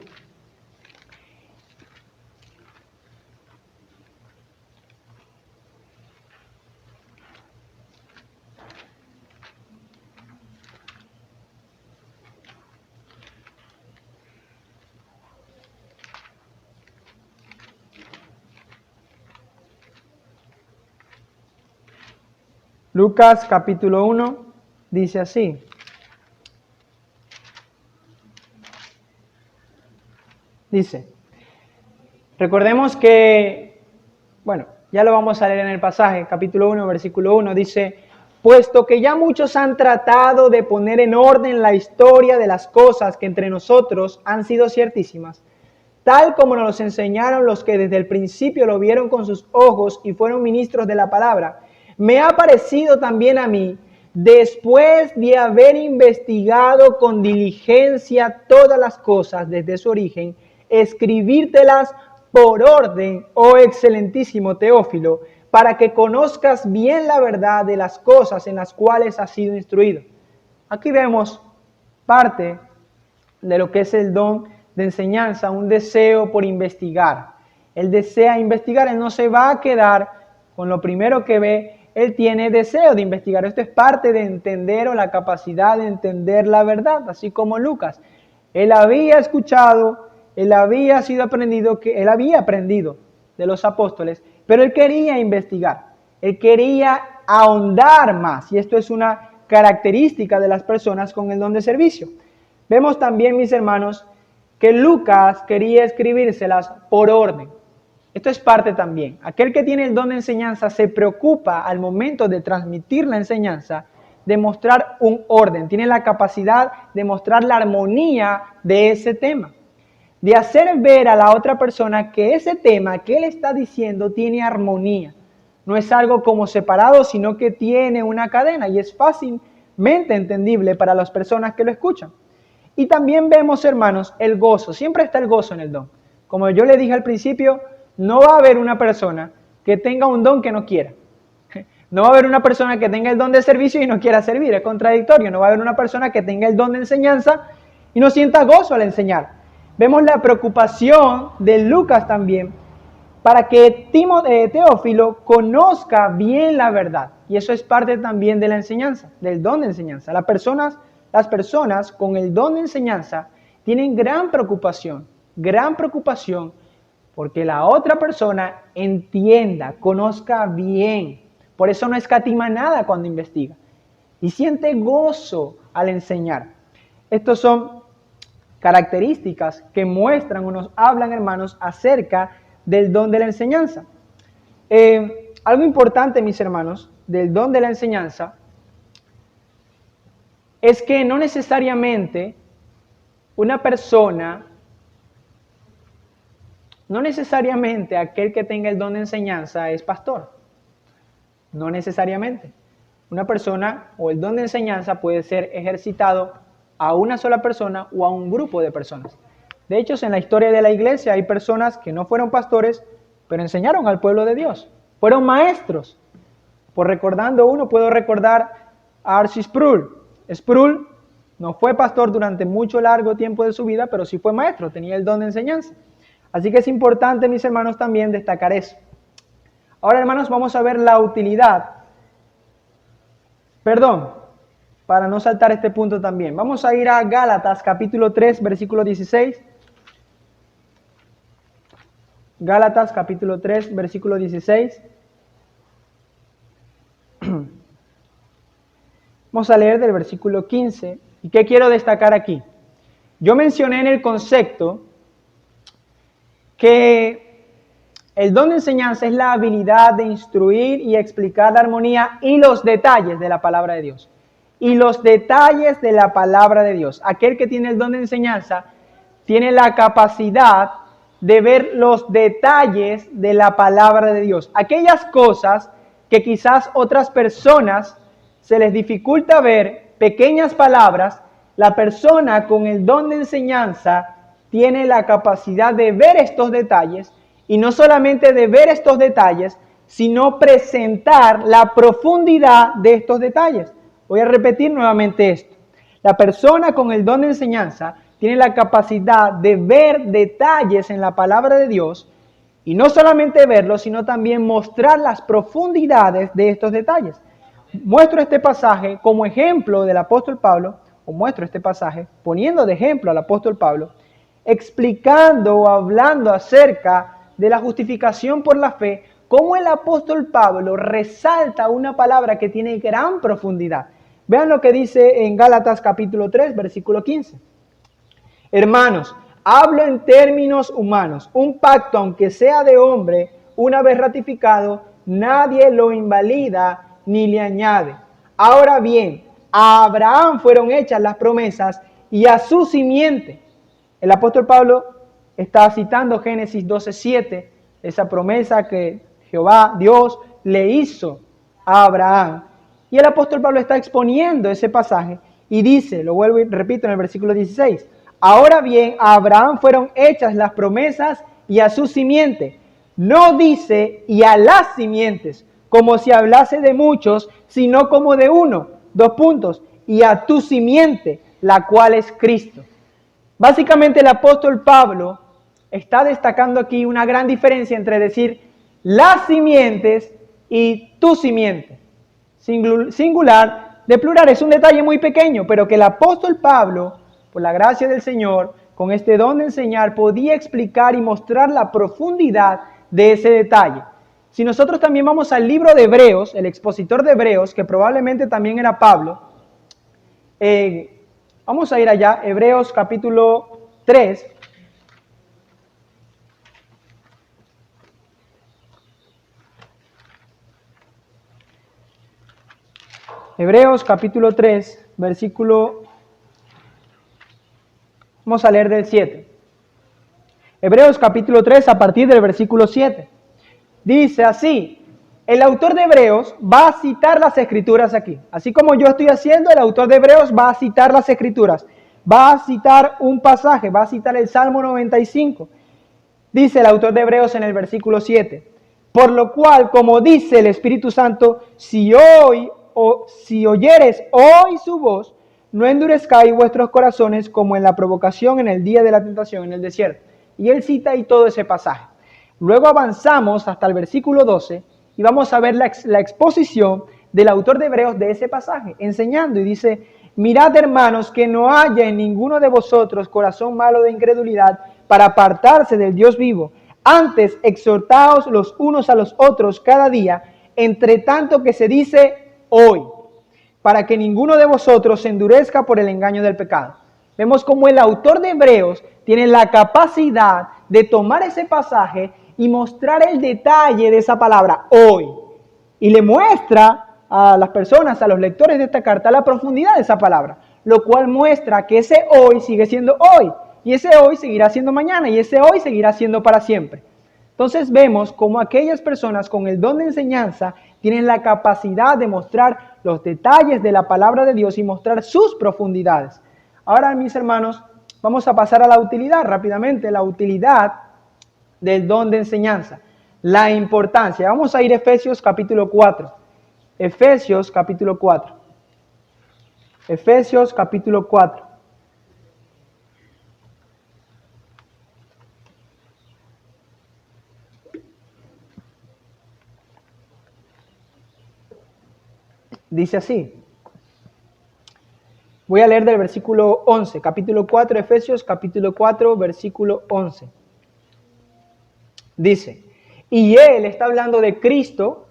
Speaker 1: Lucas capítulo 1 dice así. Dice, recordemos que, bueno, ya lo vamos a leer en el pasaje, capítulo 1, versículo 1, dice, puesto que ya muchos han tratado de poner en orden la historia de las cosas que entre nosotros han sido ciertísimas, tal como nos los enseñaron los que desde el principio lo vieron con sus ojos y fueron ministros de la palabra, me ha parecido también a mí, después de haber investigado con diligencia todas las cosas desde su origen, escribírtelas por orden, oh excelentísimo Teófilo, para que conozcas bien la verdad de las cosas en las cuales has sido instruido. Aquí vemos parte de lo que es el don de enseñanza, un deseo por investigar. Él desea investigar, él no se va a quedar con lo primero que ve, él tiene deseo de investigar. Esto es parte de entender o la capacidad de entender la verdad, así como Lucas. Él había escuchado, él había sido aprendido, que él había aprendido de los apóstoles, pero él quería investigar, él quería ahondar más, y esto es una característica de las personas con el don de servicio. Vemos también, mis hermanos, que Lucas quería escribírselas por orden. Esto es parte también. Aquel que tiene el don de enseñanza se preocupa al momento de transmitir la enseñanza de mostrar un orden. Tiene la capacidad de mostrar la armonía de ese tema. De hacer ver a la otra persona que ese tema que él está diciendo tiene armonía. No es algo como separado, sino que tiene una cadena y es fácilmente entendible para las personas que lo escuchan. Y también vemos, hermanos, el gozo. Siempre está el gozo en el don. Como yo le dije al principio, no va a haber una persona que tenga un don que no quiera. No va a haber una persona que tenga el don de servicio y no quiera servir. Es contradictorio. No va a haber una persona que tenga el don de enseñanza y no sienta gozo al enseñar. Vemos la preocupación de Lucas también para que Teófilo conozca bien la verdad. Y eso es parte también de la enseñanza, del don de enseñanza. Las personas las personas con el don de enseñanza tienen gran preocupación porque la otra persona entienda, conozca bien. Por eso no escatima nada cuando investiga y siente gozo al enseñar. Estos son características que muestran o nos hablan, hermanos, acerca del don de la enseñanza. Algo importante, mis hermanos, del don de la enseñanza es que no necesariamente una persona, no necesariamente aquel que tenga el don de enseñanza es pastor. No necesariamente. Una persona o el don de enseñanza puede ser ejercitado a una sola persona o a un grupo de personas. De hecho, en la historia de la iglesia hay personas que no fueron pastores, pero enseñaron al pueblo de Dios. Fueron maestros. Por recordando uno, puedo recordar a R.C. Sproul. Sproul no fue pastor durante mucho largo tiempo de su vida, pero sí fue maestro, tenía el don de enseñanza. Así que es importante, mis hermanos, también destacar eso. Ahora, hermanos, vamos a ver la utilidad. Para no saltar este punto también. Vamos a ir a Gálatas capítulo 3, versículo 16. Gálatas capítulo 3, versículo 16. Vamos a leer del versículo 15. ¿Y qué quiero destacar aquí? Yo mencioné en el concepto que el don de enseñanza es la habilidad de instruir y explicar la armonía y los detalles de la palabra de Dios. Y los detalles de la palabra de Dios. Aquel que tiene el don de enseñanza tiene la capacidad de ver los detalles de la palabra de Dios. Aquellas cosas que quizás otras personas se les dificulta ver, pequeñas palabras, la persona con el don de enseñanza tiene la capacidad de ver estos detalles y no solamente de ver estos detalles, sino presentar la profundidad de estos detalles. Voy a repetir nuevamente esto. La persona con el don de enseñanza tiene la capacidad de ver detalles en la palabra de Dios y no solamente verlos, sino también mostrar las profundidades de estos detalles. Muestro este pasaje como ejemplo del apóstol Pablo, o muestro este pasaje poniendo de ejemplo al apóstol Pablo, explicando o hablando acerca de la justificación por la fe, cómo el apóstol Pablo resalta una palabra que tiene gran profundidad. Vean lo que dice en Gálatas capítulo 3, versículo 15. Hermanos, hablo en términos humanos. Un pacto, aunque sea de hombre, una vez ratificado, nadie lo invalida ni le añade. Ahora bien, a Abraham fueron hechas las promesas y a su simiente. El apóstol Pablo está citando Génesis 12:7, esa promesa que Jehová, Dios, le hizo a Abraham. Y el apóstol Pablo está exponiendo ese pasaje y dice, lo vuelvo y repito en el versículo 16, ahora bien, a Abraham fueron hechas las promesas y a su simiente. No dice y a las simientes, como si hablase de muchos, sino como de uno. Y a tu simiente, la cual es Cristo. Básicamente el apóstol Pablo está destacando aquí una gran diferencia entre decir las simientes y tu simiente. Singular de plural, es un detalle muy pequeño, pero que el apóstol Pablo, por la gracia del Señor, con este don de enseñar, podía explicar y mostrar la profundidad de ese detalle. Si nosotros también vamos al libro de Hebreos, el expositor de Hebreos, que probablemente también era Pablo, vamos a ir allá, Hebreos capítulo 3. Hebreos capítulo 3, versículo, vamos a leer del 7. Hebreos capítulo 3 a partir del versículo 7. Dice así, el autor de Hebreos va a citar las escrituras aquí. Así como yo estoy haciendo, el autor de Hebreos va a citar las escrituras. Va a citar un pasaje, va a citar el Salmo 95. Dice el autor de Hebreos en el versículo 7. Por lo cual, como dice el Espíritu Santo, si oyeres hoy su voz, no endurezcáis vuestros corazones como en la provocación en el día de la tentación en el desierto. Y él cita ahí todo ese pasaje. Luego avanzamos hasta el versículo 12 y vamos a ver la exposición del autor de Hebreos de ese pasaje, enseñando y dice, Mirad, hermanos, que no haya en ninguno de vosotros corazón malo de incredulidad para apartarse del Dios vivo. Antes, exhortaos los unos a los otros cada día, entre tanto que se dice hoy, para que ninguno de vosotros se endurezca por el engaño del pecado. Vemos como el autor de Hebreos tiene la capacidad de tomar ese pasaje y mostrar el detalle de esa palabra hoy. Y le muestra a las personas, a los lectores de esta carta, la profundidad de esa palabra, lo cual muestra que ese hoy sigue siendo hoy, y ese hoy seguirá siendo mañana, y ese hoy seguirá siendo para siempre. Entonces vemos cómo aquellas personas con el don de enseñanza tienen la capacidad de mostrar los detalles de la palabra de Dios y mostrar sus profundidades. Ahora, mis hermanos, vamos a pasar a la utilidad rápidamente, la utilidad del don de enseñanza, la importancia. Vamos a ir a Efesios capítulo 4. Efesios capítulo 4. Efesios capítulo 4. Dice así. Voy a leer del versículo 11, capítulo 4, Efesios capítulo 4, versículo 11. Dice, y él está hablando de Cristo,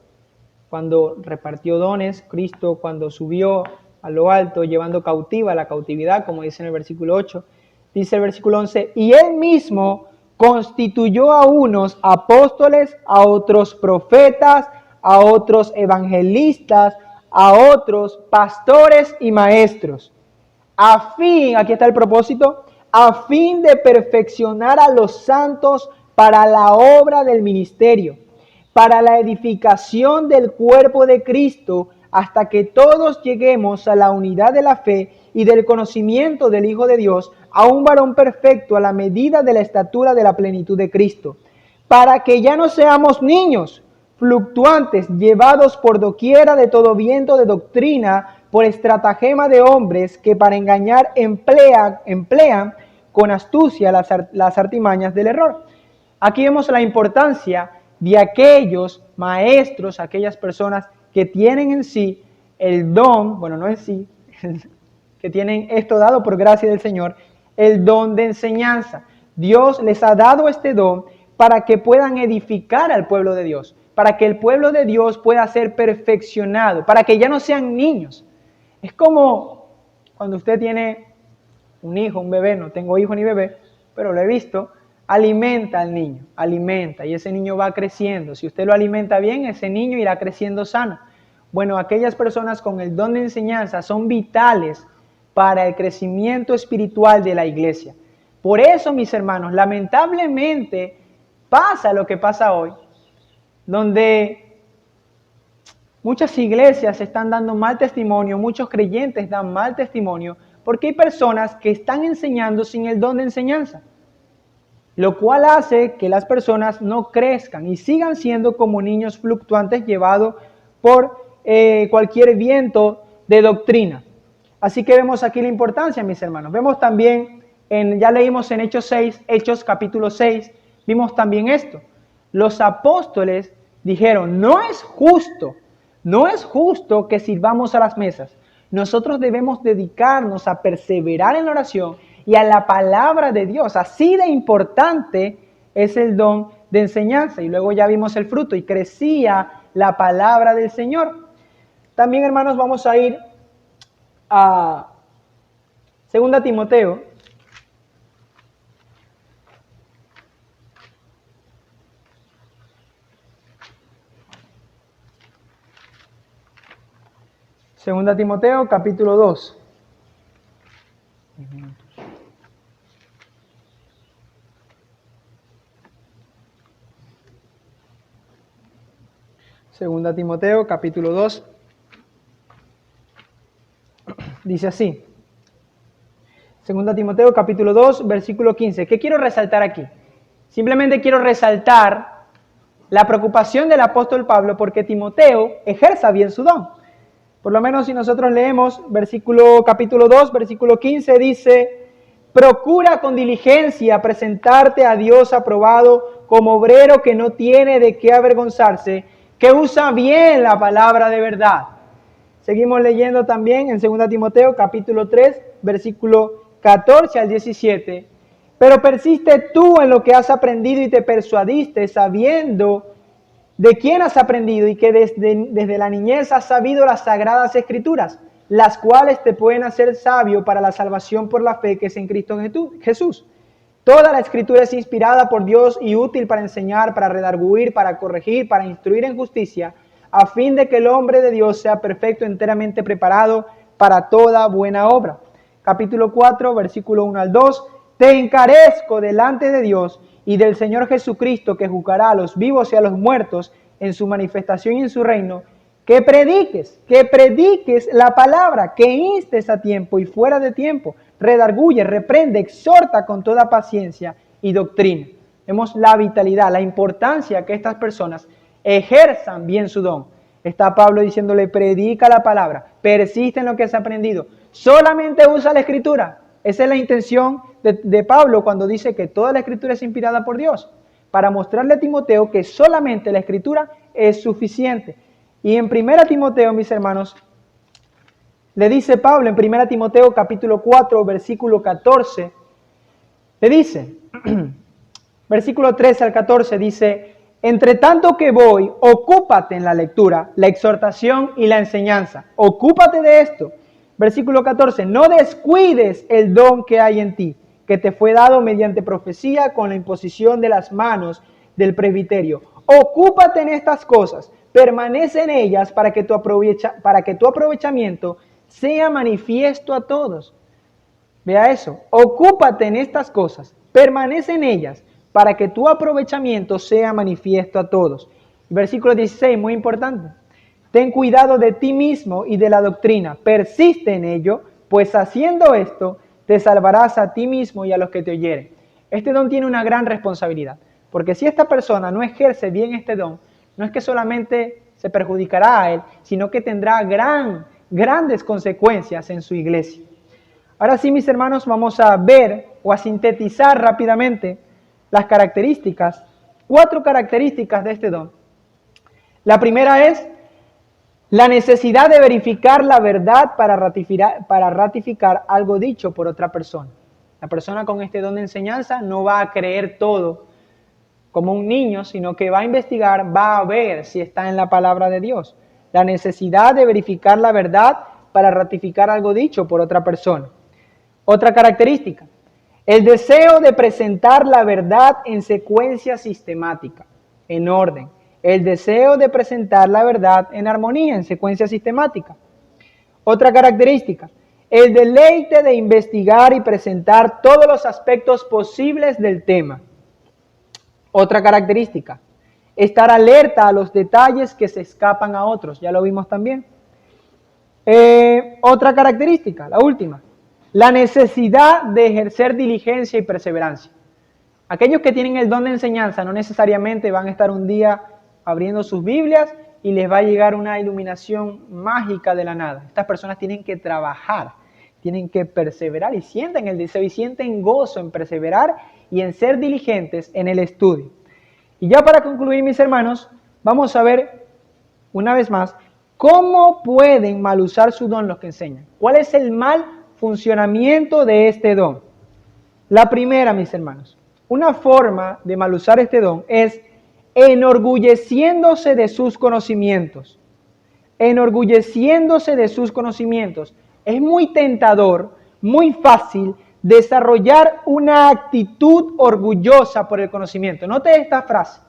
Speaker 1: cuando repartió dones, Cristo cuando subió a lo alto, llevando cautiva la cautividad, como dice en el versículo 8, dice el versículo 11, y él mismo constituyó a unos apóstoles, a otros profetas, a otros evangelistas, a otros pastores y maestros, a fin, aquí está el propósito, a fin de perfeccionar a los santos para la obra del ministerio, para la edificación del cuerpo de Cristo, hasta que todos lleguemos a la unidad de la fe y del conocimiento del Hijo de Dios, a un varón perfecto a la medida de la estatura de la plenitud de Cristo, para que ya no seamos niños, fluctuantes, llevados por doquiera de todo viento de doctrina, por estratagema de hombres que para engañar emplean con astucia las artimañas del error. Aquí vemos la importancia de aquellos maestros, aquellas personas que tienen en sí el don, bueno, no en sí, que tienen esto dado por gracia del Señor, el don de enseñanza. Dios les ha dado este don para que puedan edificar al pueblo de Dios, para que el pueblo de Dios pueda ser perfeccionado, para que ya no sean niños. Es como cuando usted tiene un hijo, un bebé, no tengo hijo ni bebé, pero lo he visto, alimenta al niño, alimenta, y ese niño va creciendo. Si usted lo alimenta bien, ese niño irá creciendo sano. Bueno, aquellas personas con el don de enseñanza son vitales para el crecimiento espiritual de la iglesia. Por eso, mis hermanos, lamentablemente pasa lo que pasa hoy, donde muchas iglesias están dando mal testimonio, muchos creyentes dan mal testimonio, porque hay personas que están enseñando sin el don de enseñanza, lo cual hace que las personas no crezcan y sigan siendo como niños fluctuantes llevados por cualquier viento de doctrina. Así que vemos aquí la importancia, mis hermanos. Vemos también, ya leímos en Hechos 6, Hechos capítulo 6, vimos también esto. Los apóstoles dijeron, no es justo que sirvamos a las mesas. Nosotros debemos dedicarnos a perseverar en la oración y a la palabra de Dios. Así de importante es el don de enseñanza. Y luego ya vimos el fruto y crecía la palabra del Señor. También, hermanos, vamos a ir a 2 Timoteo. Segunda Timoteo, capítulo 2. Segunda Timoteo, capítulo 2. Dice así. Segunda Timoteo, capítulo 2, versículo 15. ¿Qué quiero resaltar aquí? Simplemente quiero resaltar la preocupación del apóstol Pablo porque Timoteo ejerza bien su don. Por lo menos si nosotros leemos capítulo 2, versículo 15, dice, procura con diligencia presentarte a Dios aprobado como obrero que no tiene de qué avergonzarse, que usa bien la palabra de verdad. Seguimos leyendo también en 2 Timoteo capítulo 3, versículo 14 al 17. Pero persiste tú en lo que has aprendido y te persuadiste, sabiendo de quién has aprendido y que desde la niñez has sabido las sagradas escrituras, las cuales te pueden hacer sabio para la salvación por la fe que es en Cristo Jesús. Toda la escritura es inspirada por Dios y útil para enseñar, para redarguir, para corregir, para instruir en justicia, a fin de que el hombre de Dios sea perfecto, enteramente preparado para toda buena obra. Capítulo 4, versículo 1 al 2. Te encarezco delante de Dios y del Señor Jesucristo, que juzgará a los vivos y a los muertos en su manifestación y en su reino, que prediques la palabra, que instes a tiempo y fuera de tiempo, redarguye, reprende, exhorta con toda paciencia y doctrina. Vemos la vitalidad, la importancia que estas personas ejerzan bien su don. Está Pablo diciéndole, predica la palabra, persiste en lo que has aprendido, solamente usa la escritura. Esa es la intención de Pablo cuando dice que toda la escritura es inspirada por Dios, para mostrarle a Timoteo que solamente la escritura es suficiente. Y en 1 Timoteo, mis hermanos, le dice Pablo en 1 Timoteo capítulo 4, versículo 14, le dice, versículo 13 al 14 dice, entre tanto que voy, ocúpate en la lectura, la exhortación y la enseñanza. Ocúpate de esto. Versículo 14, no descuides el don que hay en ti, que te fue dado mediante profecía con la imposición de las manos del presbiterio. Ocúpate en estas cosas, permanece en ellas para que tu aprovechamiento sea manifiesto a todos. Vea eso, ocúpate en estas cosas, permanece en ellas para que tu aprovechamiento sea manifiesto a todos. Versículo 16, muy importante. Ten cuidado de ti mismo y de la doctrina, persiste en ello, pues haciendo esto te salvarás a ti mismo y a los que te oyeren. Este don tiene una gran responsabilidad, porque si esta persona no ejerce bien este don, no es que solamente se perjudicará a él, sino que tendrá grandes consecuencias en su iglesia. Ahora sí, mis hermanos, vamos a ver o a sintetizar rápidamente las características, 4 características de este don. La primera es la necesidad de verificar la verdad para ratificar algo dicho por otra persona. La persona con este don de enseñanza no va a creer todo como un niño, sino que va a investigar, va a ver si está en la palabra de Dios. La necesidad de verificar la verdad para ratificar algo dicho por otra persona. Otra característica, el deseo de presentar la verdad en secuencia sistemática, en orden. El deseo de presentar la verdad en armonía, en secuencia sistemática. Otra característica, el deleite de investigar y presentar todos los aspectos posibles del tema. Otra característica, estar alerta a los detalles que se escapan a otros, ya lo vimos también. Otra característica, la última, la necesidad de ejercer diligencia y perseverancia. Aquellos que tienen el don de enseñanza no necesariamente van a estar un día abriendo sus Biblias y les va a llegar una iluminación mágica de la nada. Estas personas tienen que trabajar, tienen que perseverar y sienten el deseo y sienten gozo en perseverar y en ser diligentes en el estudio. Y ya para concluir, mis hermanos, vamos a ver una vez más cómo pueden mal usar su don los que enseñan. ¿Cuál es el mal funcionamiento de este don? La primera, mis hermanos, una forma de mal usar este don es enorgulleciéndose de sus conocimientos. Enorgulleciéndose de sus conocimientos. Es muy tentador, muy fácil desarrollar una actitud orgullosa por el conocimiento. Note esta frase.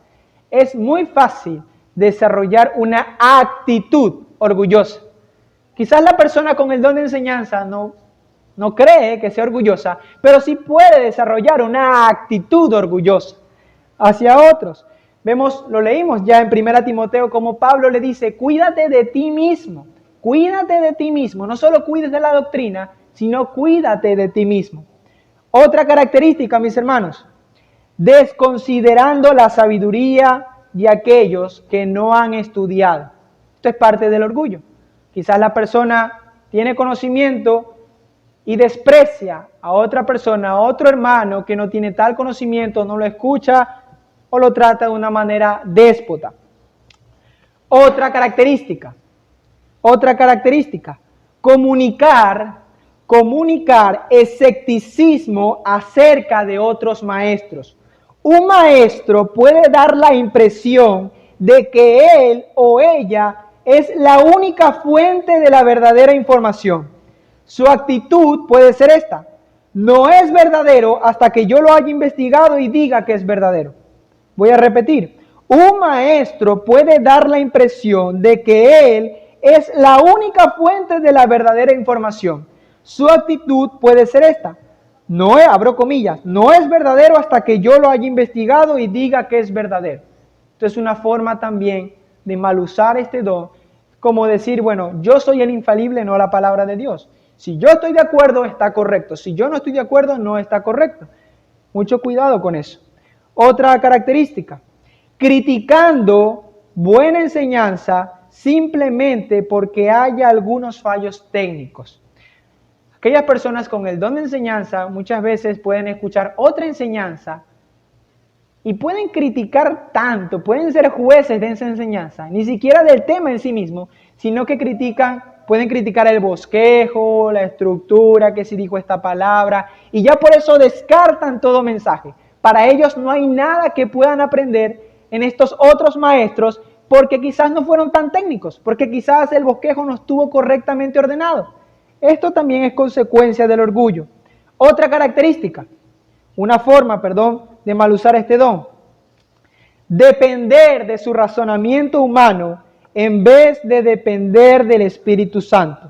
Speaker 1: Es muy fácil desarrollar una actitud orgullosa. Quizás la persona con el don de enseñanza no cree que sea orgullosa, pero sí puede desarrollar una actitud orgullosa hacia otros. Lo leímos ya en 1 Timoteo, como Pablo le dice, cuídate de ti mismo, no solo cuides de la doctrina, sino cuídate de ti mismo. Otra característica, mis hermanos, desconsiderando la sabiduría de aquellos que no han estudiado. Esto es parte del orgullo. Quizás la persona tiene conocimiento y desprecia a otra persona, a otro hermano que no tiene tal conocimiento, no lo escucha o lo trata de una manera déspota. Otra característica, Otra característica, comunicar escepticismo acerca de otros maestros. Un maestro puede dar la impresión de que él o ella es la única fuente de la verdadera información. Su actitud puede ser esta: no es verdadero hasta que yo lo haya investigado y diga que es verdadero. Voy a repetir. Un maestro puede dar la impresión de que él es la única fuente de la verdadera información. Su actitud puede ser esta: no es, abro comillas, no es verdadero hasta que yo lo haya investigado y diga que es verdadero. Esto es una forma también de mal usar este don, como decir, bueno, yo soy el infalible, no la palabra de Dios. Si yo estoy de acuerdo, está correcto. Si yo no estoy de acuerdo, no está correcto. Mucho cuidado con eso. Otra característica, criticando buena enseñanza simplemente porque haya algunos fallos técnicos. Aquellas personas con el don de enseñanza muchas veces pueden escuchar otra enseñanza y pueden criticar tanto, pueden ser jueces de esa enseñanza, ni siquiera del tema en sí mismo, sino que pueden criticar el bosquejo, la estructura, que si dijo esta palabra, y ya por eso descartan todo mensaje. Para ellos no hay nada que puedan aprender en estos otros maestros, porque quizás no fueron tan técnicos, porque quizás el bosquejo no estuvo correctamente ordenado. Esto también es consecuencia del orgullo. Otra característica, una forma, de mal usar este don: depender de su razonamiento humano en vez de depender del Espíritu Santo.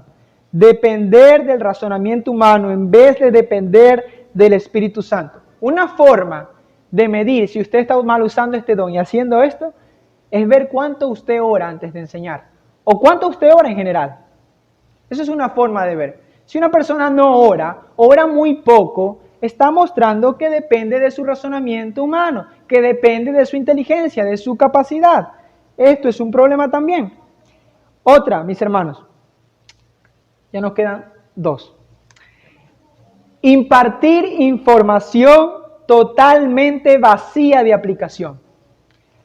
Speaker 1: Depender del razonamiento humano en vez de depender del Espíritu Santo. Una forma de medir si usted está mal usando este don y haciendo esto es ver cuánto usted ora antes de enseñar o cuánto usted ora en general. Eso es una forma de ver. Si una persona no ora, ora muy poco, está mostrando que depende de su razonamiento humano, que depende de su inteligencia, de su capacidad. Esto es un problema también. Otra, mis hermanos, ya nos quedan dos. Impartir información totalmente vacía de aplicación.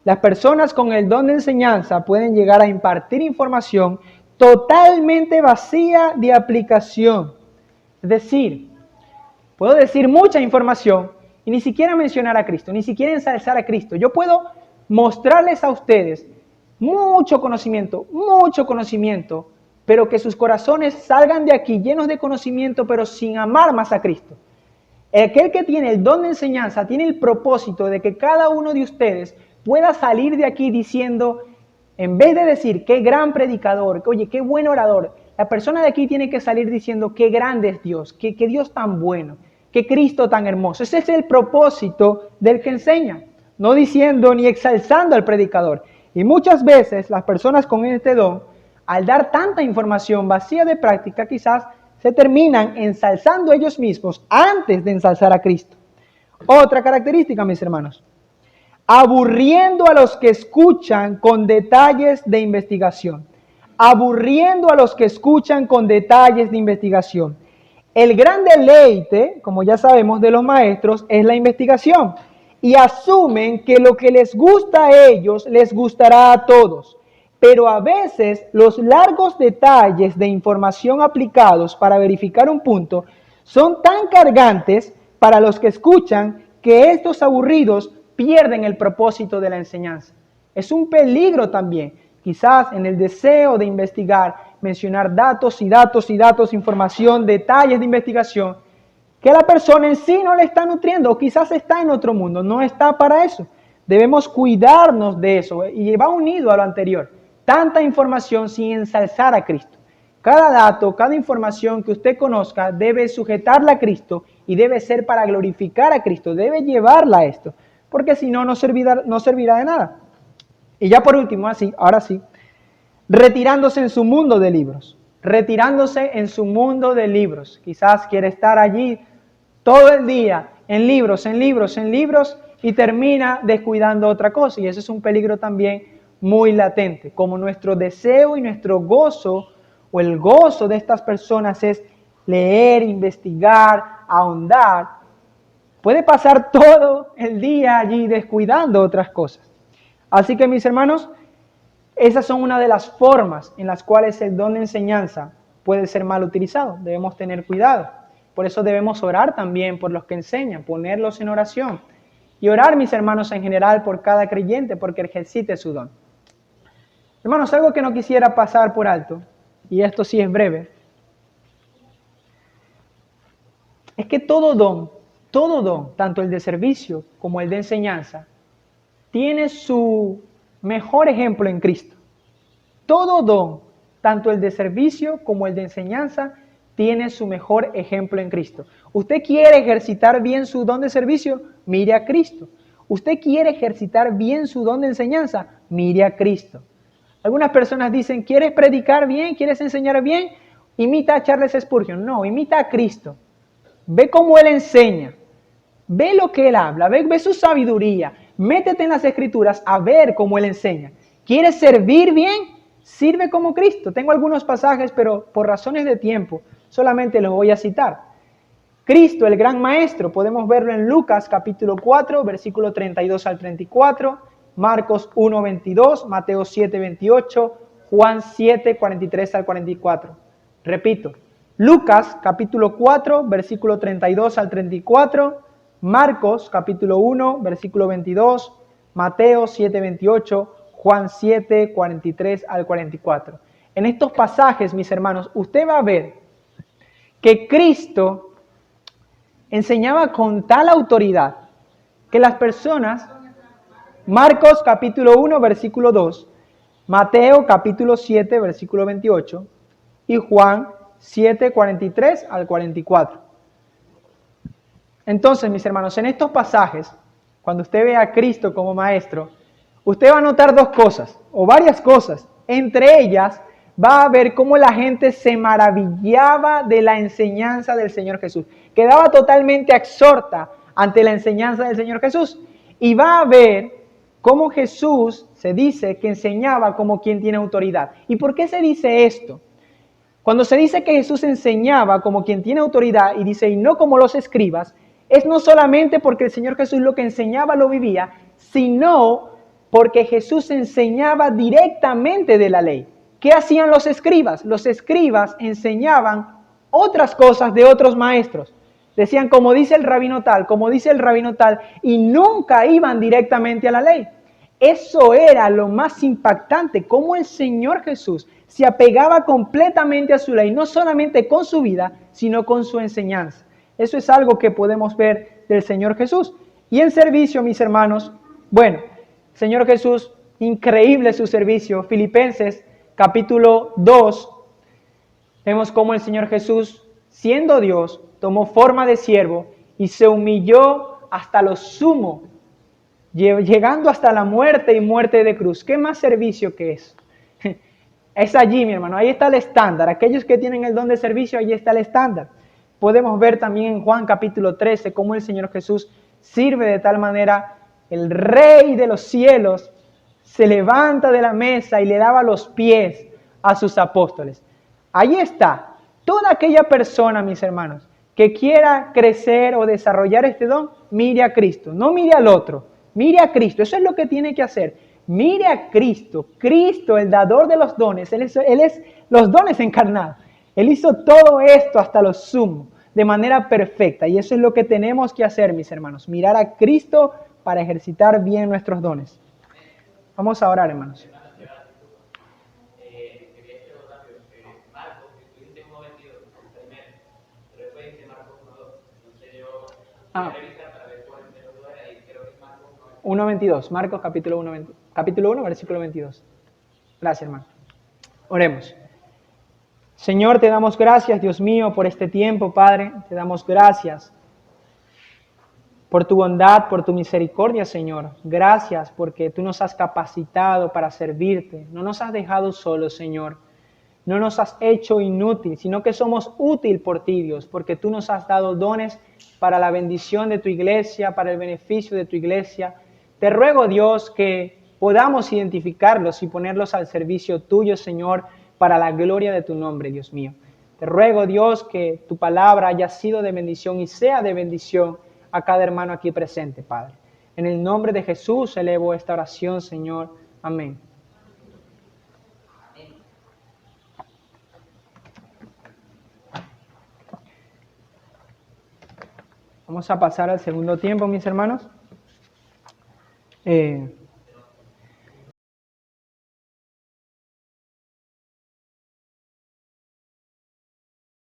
Speaker 1: Las personas con el don de enseñanza pueden llegar a impartir información totalmente vacía de aplicación. Es decir, puedo decir mucha información y ni siquiera mencionar a Cristo, ni siquiera ensalzar a Cristo. Yo puedo mostrarles a ustedes mucho conocimiento, pero que sus corazones salgan de aquí llenos de conocimiento, pero sin amar más a Cristo. Aquel que tiene el don de enseñanza tiene el propósito de que cada uno de ustedes pueda salir de aquí diciendo, en vez de decir qué gran predicador, oye, qué buen orador, la persona de aquí tiene que salir diciendo qué grande es Dios, qué Dios tan bueno, qué Cristo tan hermoso. Ese es el propósito del que enseña, no diciendo ni exalzando al predicador. Y muchas veces las personas con este don, al dar tanta información vacía de práctica, quizás se terminan ensalzando ellos mismos antes de ensalzar a Cristo. Otra característica, mis hermanos, aburriendo a los que escuchan con detalles de investigación. Aburriendo a los que escuchan con detalles de investigación. El gran deleite, como ya sabemos, de los maestros es la investigación. Y asumen que lo que les gusta a ellos les gustará a todos. Pero a veces los largos detalles de información aplicados para verificar un punto son tan cargantes para los que escuchan que estos aburridos pierden el propósito de la enseñanza. Es un peligro también, quizás en el deseo de investigar, mencionar datos, información, detalles de investigación, que la persona en sí no le está nutriendo, o quizás está en otro mundo, no está para eso. Debemos cuidarnos de eso, y va unido a lo anterior. Tanta información sin ensalzar a Cristo. Cada dato, cada información que usted conozca debe sujetarla a Cristo y debe ser para glorificar a Cristo, debe llevarla a esto, porque si no, no servirá de nada. Y ya por último, ahora sí, retirándose en su mundo de libros. Retirándose en su mundo de libros. Quizás quiere estar allí todo el día en libros y termina descuidando otra cosa. Y eso es un peligro también muy latente. Como nuestro deseo y nuestro gozo, o el gozo de estas personas es leer, investigar, ahondar, puede pasar todo el día allí descuidando otras cosas. Así que, mis hermanos, Esas son una de las formas en las cuales el don de enseñanza puede ser mal utilizado. Debemos tener cuidado. Por eso debemos orar también por los que enseñan, ponerlos en oración. Y orar, mis hermanos, en general por cada creyente, porque ejercite su don. Hermanos, algo que no quisiera pasar por alto, y esto sí es breve, es que todo don, tanto el de servicio como el de enseñanza, tiene su mejor ejemplo en Cristo. Todo don, tanto el de servicio como el de enseñanza, tiene su mejor ejemplo en Cristo. ¿Usted quiere ejercitar bien su don de servicio? Mire a Cristo. ¿Usted quiere ejercitar bien su don de enseñanza? Mire a Cristo. Algunas personas dicen, ¿quieres predicar bien? ¿Quieres enseñar bien? Imita a Charles Spurgeon. No, imita a Cristo. Ve cómo Él enseña. Ve lo que Él habla. Ve su sabiduría. Métete en las Escrituras a ver cómo Él enseña. ¿Quieres servir bien? Sirve como Cristo. Tengo algunos pasajes, pero por razones de tiempo solamente los voy a citar. Cristo, el gran maestro, podemos verlo en Lucas capítulo 4, versículo 32 al 34, Marcos 1, 22, Mateo 7, 28, Juan 7, 43 al 44. Repito, Lucas capítulo 4, versículo 32 al 34, Marcos capítulo 1, versículo 22, Mateo 7, 28, Juan 7, 43 al 44. En estos pasajes, mis hermanos, usted va a ver que Cristo enseñaba con tal autoridad que las personas, Marcos capítulo 1, versículo 2, Mateo capítulo 7, versículo 28 y Juan 7, 43 al 44. Entonces, mis hermanos, en estos pasajes, cuando usted ve a Cristo como maestro, usted va a notar dos cosas, o varias cosas. Entre ellas, va a ver cómo la gente se maravillaba de la enseñanza del Señor Jesús. Quedaba totalmente absorta ante la enseñanza del Señor Jesús. Y va a ver cómo Jesús se dice que enseñaba como quien tiene autoridad. ¿Y por qué se dice esto? Cuando se dice que Jesús enseñaba como quien tiene autoridad y dice, y no como los escribas, es no solamente porque el Señor Jesús lo que enseñaba lo vivía, sino porque Jesús enseñaba directamente de la ley. ¿Qué hacían los escribas? Los escribas enseñaban otras cosas de otros maestros. Decían, como dice el rabino tal, como dice el rabino tal, y nunca iban directamente a la ley. Eso era lo más impactante, cómo el Señor Jesús se apegaba completamente a su ley, no solamente con su vida, sino con su enseñanza. Eso es algo que podemos ver del Señor Jesús. Y en servicio, mis hermanos, bueno, Señor Jesús, increíble su servicio. Filipenses capítulo 2, vemos cómo el Señor Jesús, siendo Dios, tomó forma de siervo y se humilló hasta lo sumo, llegando hasta la muerte y muerte de cruz. ¿Qué más servicio que es? Es allí, mi hermano, ahí está el estándar. Aquellos que tienen el don de servicio, ahí está el estándar. Podemos ver también en Juan capítulo 13 cómo el Señor Jesús sirve de tal manera. El Rey de los cielos se levanta de la mesa y le lava los pies a sus apóstoles. Ahí está. Toda aquella persona, mis hermanos, que quiera crecer o desarrollar este don, mire a Cristo. No mire al otro, mire a Cristo. Eso es lo que tiene que hacer. Mire a Cristo. Cristo, el dador de los dones. Él es los dones encarnados. Él hizo todo esto hasta lo sumo, de manera perfecta. Y eso es lo que tenemos que hacer, mis hermanos. Mirar a Cristo para ejercitar bien nuestros dones. Vamos a orar, hermanos. Ah. 1.22, Marcos capítulo 1, versículo 22. Gracias, hermano. Oremos. Señor, te damos gracias, Dios mío, por este tiempo, Padre. Te damos gracias por tu bondad, por tu misericordia, Señor. Gracias porque tú nos has capacitado para servirte. No nos has dejado solos, Señor. No nos has hecho inútil, sino que somos útil por ti, Dios, porque tú nos has dado dones para la bendición de tu iglesia, para el beneficio de tu iglesia. Te ruego, Dios, que podamos identificarlos y ponerlos al servicio tuyo, Señor, para la gloria de tu nombre, Dios mío. Te ruego, Dios, que tu palabra haya sido de bendición y sea de bendición a cada hermano aquí presente, Padre. En el nombre de Jesús elevo esta oración, Señor. Amén. Vamos a pasar al segundo tiempo, mis hermanos.